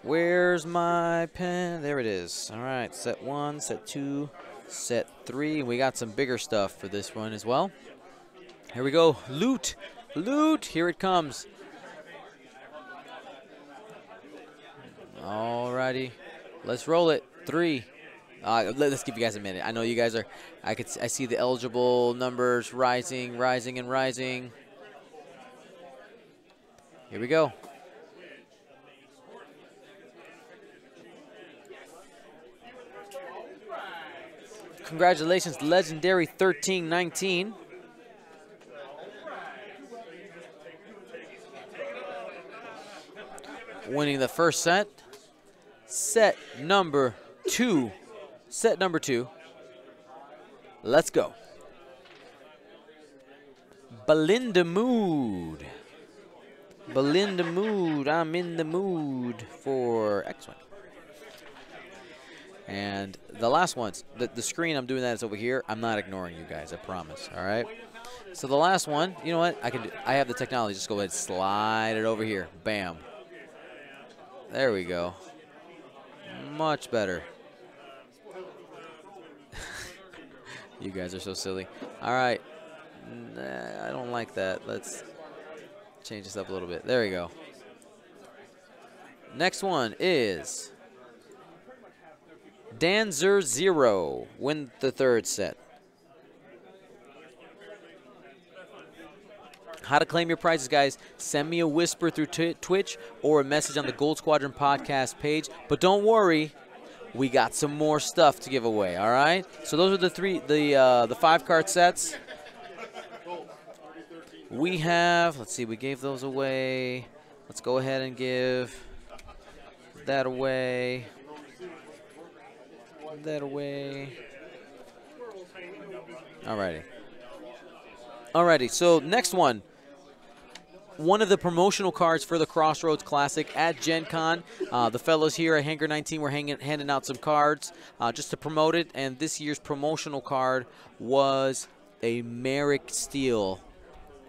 Where's my pen? There it is. All right, set 1, set 2, Set 3. We got some bigger stuff for this one as well. Here we go. Loot. Loot. Here it comes. Alrighty. Let's roll it. 3. Let's give you guys a minute. I know you guys are. I see the eligible numbers rising, rising, and rising. Here we go. Congratulations, legendary 1319. Winning the first set. Set number 2. Set number 2. Let's go. Belinda Mood. Belinda Mood. I'm in the mood for X-Wing. And the last ones, the screen I'm doing that is over here. I'm not ignoring you guys, I promise. All right. So the last one, you know what? I have the technology. Just go ahead and slide it over here. Bam. There we go. Much better. You guys are so silly. All right. Nah, I don't like that. Let's change this up a little bit. There we go. Next one is Danzer 0. Win the third set. How to claim your prizes, guys. Send me a whisper through Twitch or a message on the Gold Squadron podcast page. But don't worry, we got some more stuff to give away, all right? So those are the 5-card sets. We have, let's see, we gave those away. Let's go ahead and give that away. That away. Alrighty. Alrighty, so next one. One of the promotional cards for the Crossroads Classic at Gen Con. The fellows here at Hangar 19 were handing out some cards just to promote it. And this year's promotional card was a Merrick Steel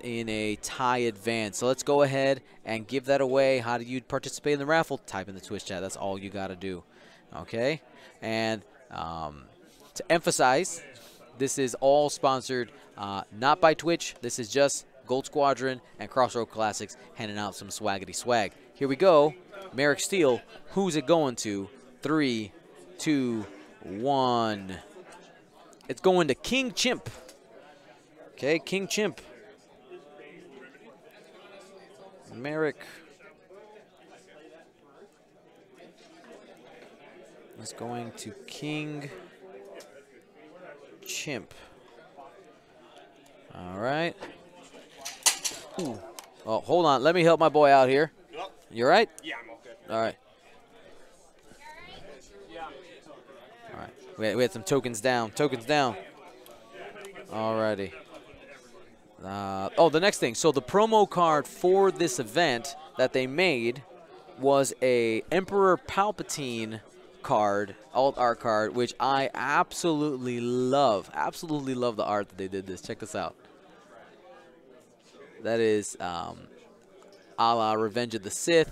in a tie advance. So let's go ahead and give that away. How do you participate in the raffle? Type in the Twitch chat. That's all you got to do. Okay? And to emphasize, this is all sponsored not by Twitch. This is just Gold Squadron and Crossroads Classics handing out some swaggity swag. Here we go. Merrick Steel. Who's it going to? 3, 2, 1. It's going to King Chimp. Okay, King Chimp. Merrick. It's going to King Chimp. All right. Ooh. Oh, hold on. Let me help my boy out here. Yep. You all right? Yeah, I'm okay. All right. All right. We had some tokens down. Tokens down. All righty. Oh, the next thing. So the promo card for this event that they made was a Emperor Palpatine card, alt art card, which I absolutely love. Absolutely love the art that they did this. Check this out. That is a la Revenge of the Sith.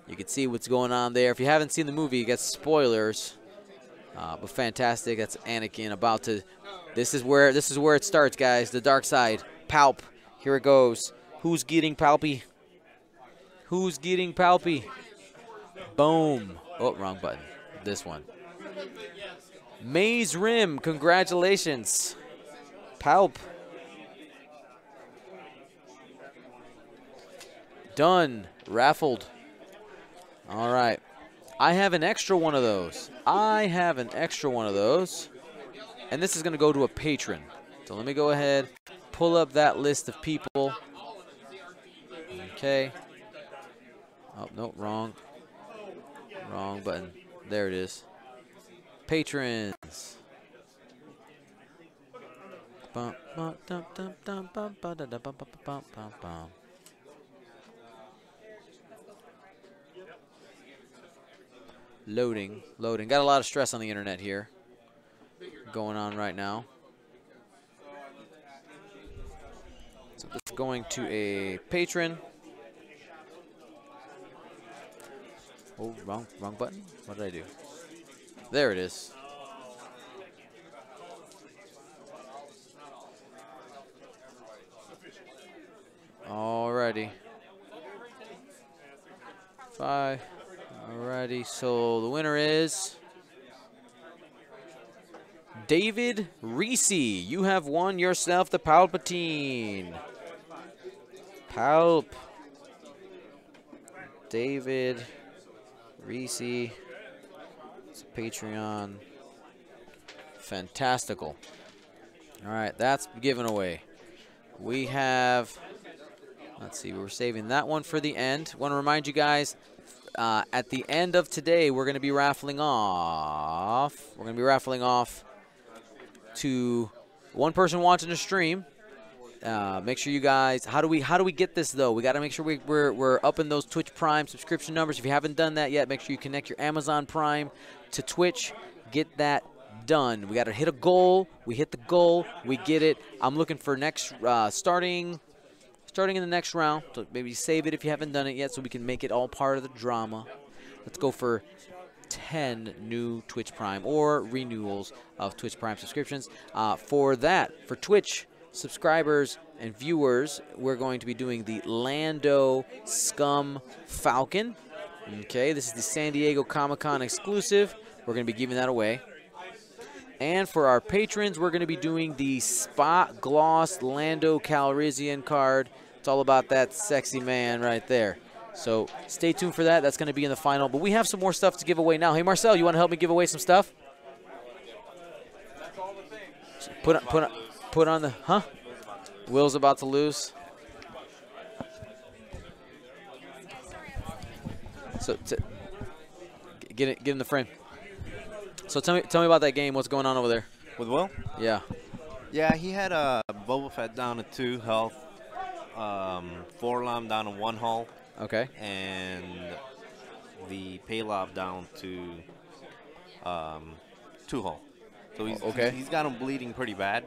You can see what's going on there. If you haven't seen the movie, you get spoilers. But fantastic. That's Anakin about to. This is where it starts, guys. The dark side. Palp. Here it goes. Who's getting Palpy? Who's getting Palpy? Boom. Oh, wrong button. This one. Maze Rim. Congratulations. Palp. Done. Raffled. All right. I have an extra one of those. I have an extra one of those. And this is going to go to a patron. So let me go ahead, pull up that list of people. Okay. Oh, no, wrong. Wrong button. There it is. Patrons. Loading, loading. Got a lot of stress on the internet here going on right now. So this is going to a patron. Oh, wrong button. What did I do? There it is. Alrighty. 5. Alrighty. So the winner is David Reese. You have won yourself the Palpatine. Palp. David Reese. It's a Patreon. Fantastical. All right, that's given away. We have, let's see, we're saving that one for the end. Want to remind you guys, at the end of today, we're going to be raffling off. We're going to be raffling off to one person watching the stream. Make sure you guys, how do we get this though? We got to make sure we're upping those Twitch Prime subscription numbers. If you haven't done that yet, make sure you connect your Amazon Prime to Twitch. Get that done. We got to hit a goal. We hit the goal. We get it. I'm looking for next starting in the next round. So maybe save it if you haven't done it yet, so we can make it all part of the drama. Let's go for 10 new Twitch Prime or renewals of Twitch Prime subscriptions. For Twitch subscribers and viewers, we're going to be doing the Lando Scum Falcon. Okay, this is the San Diego Comic-Con exclusive. We're going to be giving that away. And for our patrons, we're going to be doing the Spot Gloss Lando Calrissian card. It's all about that sexy man right there. So stay tuned for that. That's going to be in the final. But we have some more stuff to give away now. Hey, Marcel, you want to help me give away some stuff? Put on the, huh? Will's about to lose. So get in the frame. So tell me about that game. What's going on over there? With Will? Yeah. Yeah, he had Boba Fett down to 2 health, Forlom down to 1 hull. Okay. And the Paylob down to 2 hull. So he's got him bleeding pretty bad.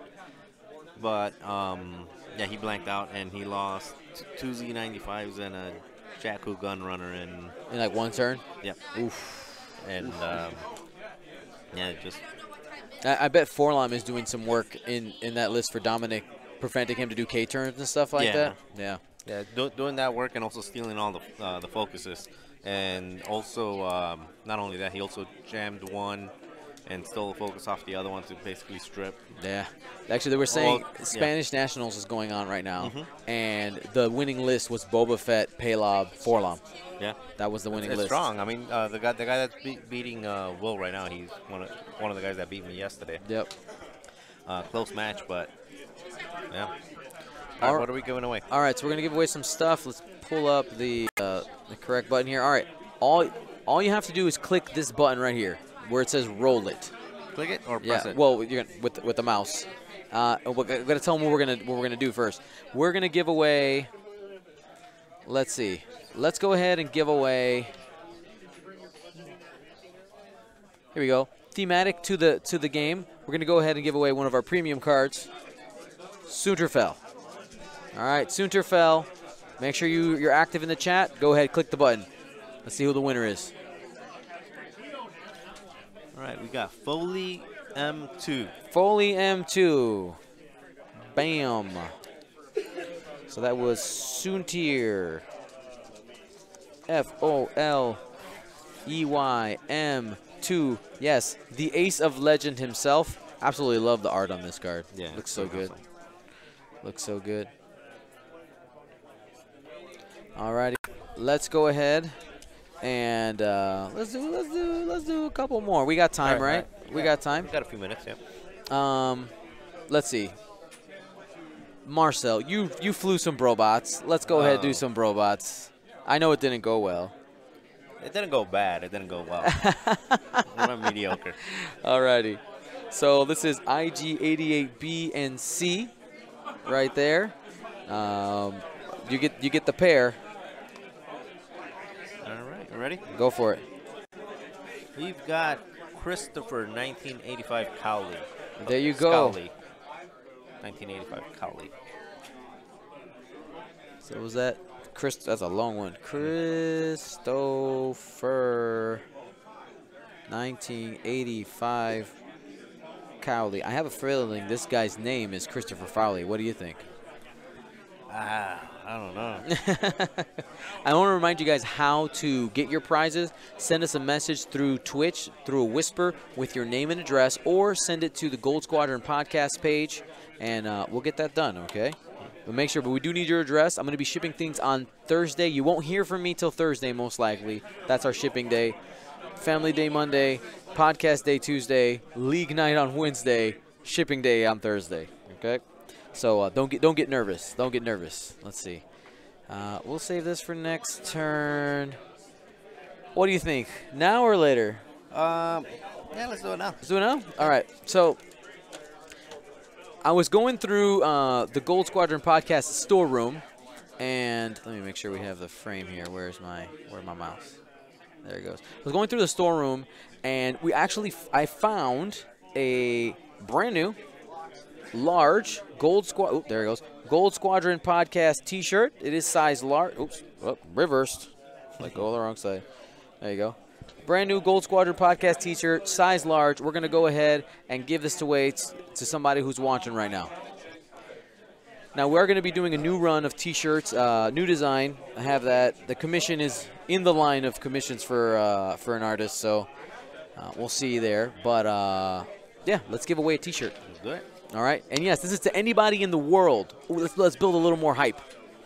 But yeah, he blanked out and he lost 2 Z95s and a Jakku gun runner in like one turn. Yeah. Oof. And yeah, just. I bet Forlom is doing some work in that list for Dominic, preventing him to do K turns and stuff like that. Yeah. Yeah, doing that work and also stealing all the focuses, and also not only that, he also jammed one and stole the focus off the other one to basically strip. Yeah. Actually, they were saying Spanish Nationals is going on right now, and the winning list was Boba Fett, Paylob, Forlom. Yeah, that was the winning list. It's strong. I mean, the guy that's beating Will right now, he's one of the guys that beat me yesterday. Yep. Close match, but yeah. All right, what are we giving away? All right, so we're gonna give away some stuff. Let's pull up the correct button here. All right, all you have to do is click this button right here where it says roll it. Click it or press it? Well, you're gonna, with the mouse. We're gonna tell them what we're gonna do first. We're gonna give away. Let's see. Let's go ahead and give away. Here we go. Thematic to the game. We're gonna go ahead and give away one of our premium cards. Soonterfell. All right, Soonterfell. Make sure you're active in the chat. Go ahead, click the button. Let's see who the winner is. All right, we got Foley M2. Foley M2. Bam. So that was Soontier. Foley M2. Yes, the ace of legend himself. Absolutely love the art on this card. Yeah, looks so good. Looks so good. Alrighty, let's go ahead and let's do a couple more. We got time, right? We got time. We got a few minutes, yeah. Let's see. Marcel, you flew some Brobots. Let's go ahead and do some Brobots. I know it didn't go well. It didn't go bad. It didn't go well. It went mediocre. Alrighty. So this is IG88B and C right there. You get the pair. All right, you ready? Go for it. We've got Christopher 1985 Cowley. There you go. Scowley. 1985 Cowley. So was that that's a long one. Christopher 1985 Cowley. I have a feeling this guy's name is Christopher Fowley. What do you think? I I don't know. I want to remind you guys how to get your prizes. Send us a message through Twitch, through a whisper, with your name and address, or send it to the Gold Squadron podcast page, and we'll get that done, okay? But make sure, but we do need your address. I'm going to be shipping things on Thursday. You won't hear from me till Thursday, most likely. That's our shipping day. Family Day Monday, podcast day Tuesday, league night on Wednesday, shipping day on Thursday, okay? So don't get nervous. Don't get nervous. Let's see. We'll save this for next turn. What do you think? Now or later? Yeah, let's do it now. Let's do it now? All right. So I was going through the Gold Squadron podcast storeroom, and let me make sure we have the frame here. Where's my mouse? There it goes. I was going through the storeroom, and I found a brand new large Gold Squadron. There it goes. Gold Squadron podcast T-shirt. It is size large. Oops, reversed. Like go the wrong side. There you go. Brand new Gold Squadron podcast T-shirt, size large. We're gonna go ahead and give this away to somebody who's watching right now. Now we're gonna be doing a new run of T-shirts, new design. I have that. The commission is in the line of commissions for an artist, so we'll see you there. But yeah, let's give away a T-shirt. Let's do it. All right, and yes, this is to anybody in the world. Ooh, let's build a little more hype.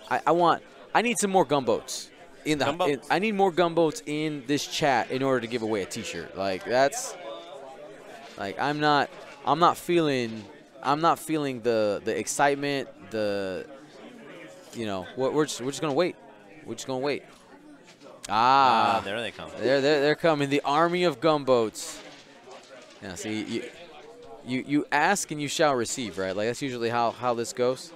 I need some more gunboats I need more gunboats in this chat in order to give away a T-shirt. Like that's, like I'm not feeling the excitement. We're just gonna wait. We're just gonna wait. There they come. They're coming. The army of gunboats. Yeah, see you ask and you shall receive, right? Like that's usually how this goes.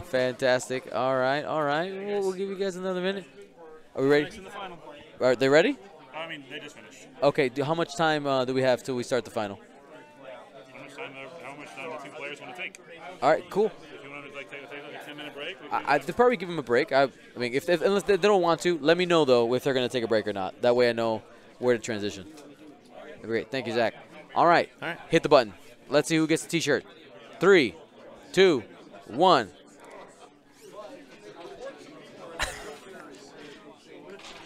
Fantastic. All right. We'll give you guys another minute. Are we ready? Are they ready? I mean, they just finished. Okay. How much time do we have till we start the final? How much time the two players want to take? All right. Cool. If you want to take a 10-minute break, I'd probably give them a break. I mean, unless they don't want to, let me know though if they're going to take a break or not. That way I know where to transition. Great. Thank you, Zach. All right. Hit the button. Let's see who gets the T-shirt. 3, 2, 1.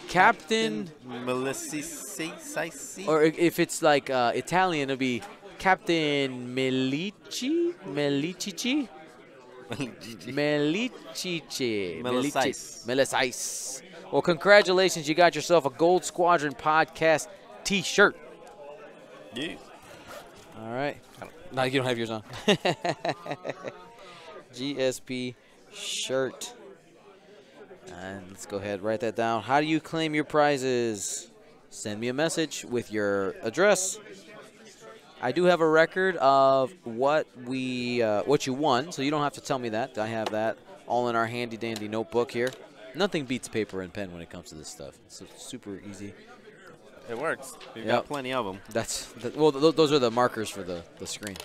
Captain Melissisi. Or if it's like Italian, it'll be Captain Melicici. Well, congratulations. You got yourself a Gold Squadron podcast T-shirt. Yeah. All right. No, you don't have yours on. GSP shirt. And let's go ahead and write that down. How do you claim your prizes? Send me a message with your address. I do have a record of what you won, so you don't have to tell me that. I have that all in our handy-dandy notebook here. Nothing beats paper and pen when it comes to this stuff. It's super easy. It works. We've got plenty of them. Well, those are the markers for the screen.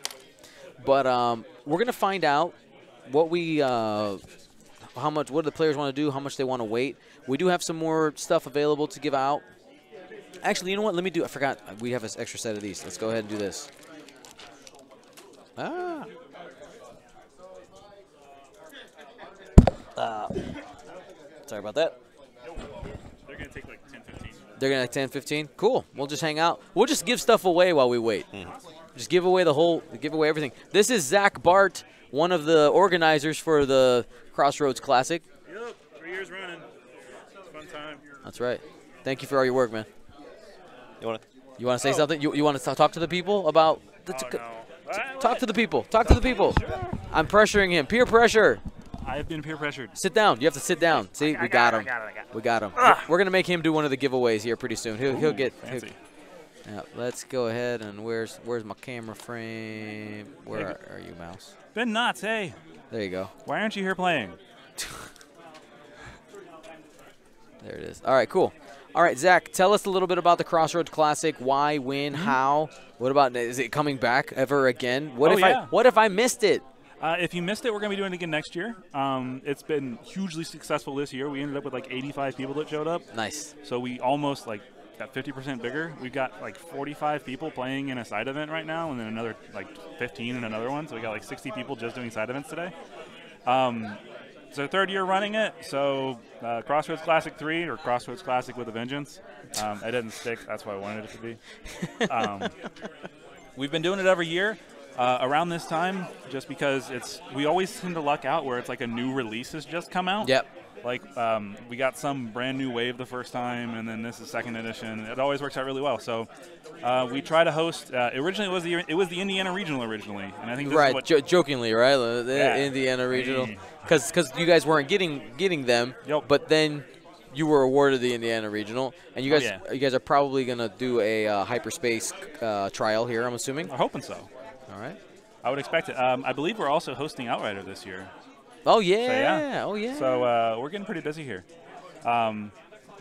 But we're gonna find out what what the players want to do, how much they want to wait. We do have some more stuff available to give out. Actually, you know what? I forgot. We have an extra set of these. Let's go ahead and do this. Sorry about that. they're going to take like 10, 15. They're going to 10, 15? Cool. We'll just hang out. We'll just give stuff away while we wait. Just give away everything. This is Zach Bart, one of the organizers for the Crossroads Classic. Yep, 3 years running. It's a fun time. That's right. Thank you for all your work, man. You want to say something? You want to talk to the people about talk to the people. Talk to the people. Sure. I'm pressuring him. Peer pressure. I have been peer pressured. Sit down. You have to sit down. See, we got him. We got him. We're gonna make him do one of the giveaways here pretty soon. He'll get. Yeah, let's go ahead and where's my camera frame? Where are you, mouse? Ben Knotts, hey. There you go. Why aren't you here playing? There it is. All right, cool. All right, Zach, tell us a little bit about the Crossroads Classic. Why, when, how? What about, is it coming back ever again? What if I missed it? If you missed it, we're going to be doing it again next year. It's been hugely successful this year. We ended up with like 85 people that showed up. Nice. So we almost got 50% bigger. We've got like 45 people playing in a side event right now, and then another like 15 in another one. So we got like 60 people just doing side events today. It's our third year running it, so Crossroads Classic 3 or Crossroads Classic with a Vengeance. It didn't stick. That's what I wanted it to be. We've been doing it every year around this time, just because we always tend to luck out where it's like a new release has just come out. Yep. Like we got some brand new wave the first time, and then this is second edition. It always works out really well. So we try to host. Originally, it was the Indiana Regional originally, and I think this is what jokingly, right? The Indiana Regional, because you guys weren't getting them, but then you were awarded the Indiana Regional, and you guys are probably gonna do a hyperspace trial here. I'm assuming. I'm hoping so. All right. I would expect it. I believe we're also hosting Outrider this year. Oh yeah. So, yeah. Oh yeah. So we're getting pretty busy here. But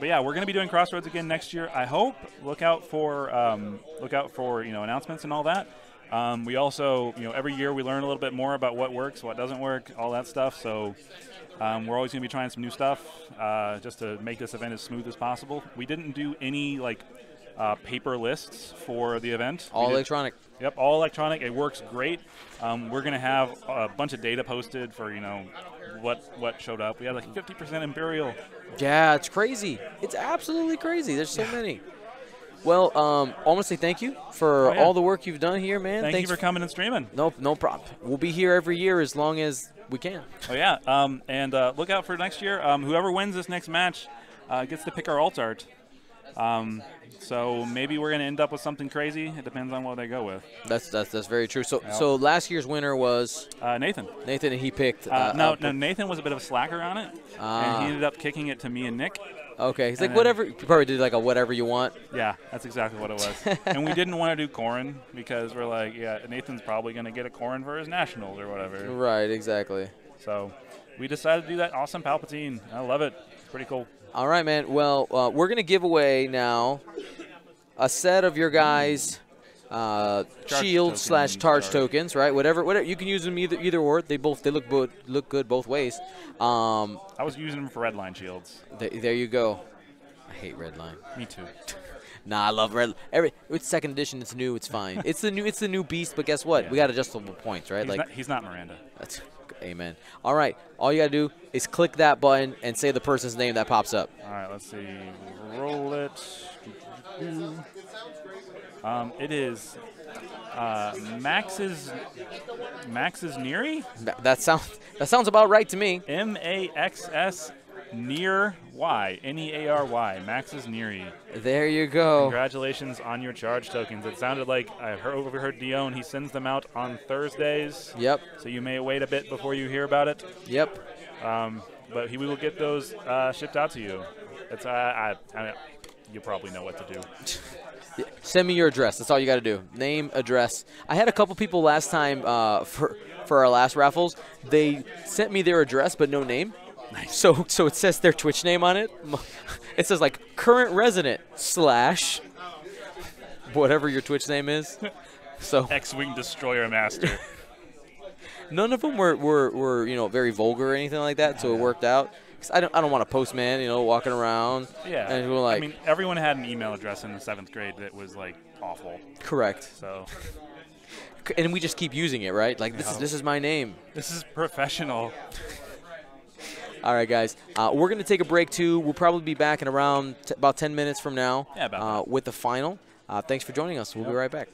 yeah, we're going to be doing Crossroads again next year. I hope. Look out for announcements and all that. We also every year we learn a little bit more about what works, what doesn't work, all that stuff. So we're always going to be trying some new stuff just to make this event as smooth as possible. We didn't do any paper lists for the event. All electronic. Yep, all electronic. It works great. We're going to have a bunch of data posted for, what showed up. We had like 50% Imperial. Yeah, it's crazy. It's absolutely crazy. There's so many. Well, honestly, thank you for all the work you've done here, man. Thanks you for coming and streaming. No problem. We'll be here every year as long as we can. Oh, yeah. And look out for next year. Whoever wins this next match gets to pick our alt art. So maybe we're going to end up with something crazy. It depends on what they go with. That's very true. So last year's winner was Nathan. Nathan, and he picked. No, Nathan was a bit of a slacker on it, and he ended up kicking it to me and Nick. Okay, he's like whatever. You probably did like a whatever you want. Yeah, that's exactly what it was. And we didn't want to do Corrin because we're like, Nathan's probably going to get a Corrin for his nationals or whatever. Right, exactly. So we decided to do that awesome Palpatine. I love it. It's pretty cool. All right, man. Well, we're going to give away now a set of your guys' shield/Targe tokens, right? Whatever. You can use them either or. They look good both ways. I was using them for Redline shields. There you go. I hate Redline. Me too. Nah, I love Red. It's second edition. It's new. It's fine. It's the new beast. But guess what? We got adjustable points, right? He's not Miranda. That's amen. All right. All you gotta do is click that button and say the person's name that pops up. All right. Let's see. Roll it. It is Max's Neary. That sounds about right to me. MAXS Near Y NEARY. Max's Neary. There you go. Congratulations on your charge tokens. It sounded like I overheard Dion. He sends them out on Thursdays. Yep. So you may wait a bit before you hear about it. Yep. But we will get those shipped out to you. It's you probably know what to do. Send me your address. That's all you got to do. Name, address. I had a couple people last time for our last raffles. They sent me their address but no name. Nice. So it says their Twitch name on it. It says like current resident / whatever your Twitch name is. So X-Wing Destroyer Master. None of them were very vulgar or anything like that, so it worked out. I don't want a postman, walking around. Yeah. And we're like, I mean, everyone had an email address in the 7th grade that was like awful. Correct. So. And we just keep using it, right? Like this is my name. This is professional. All right, guys. We're going to take a break, too. We'll probably be back in around about 10 minutes from now with the final. Thanks for joining us. We'll be right back.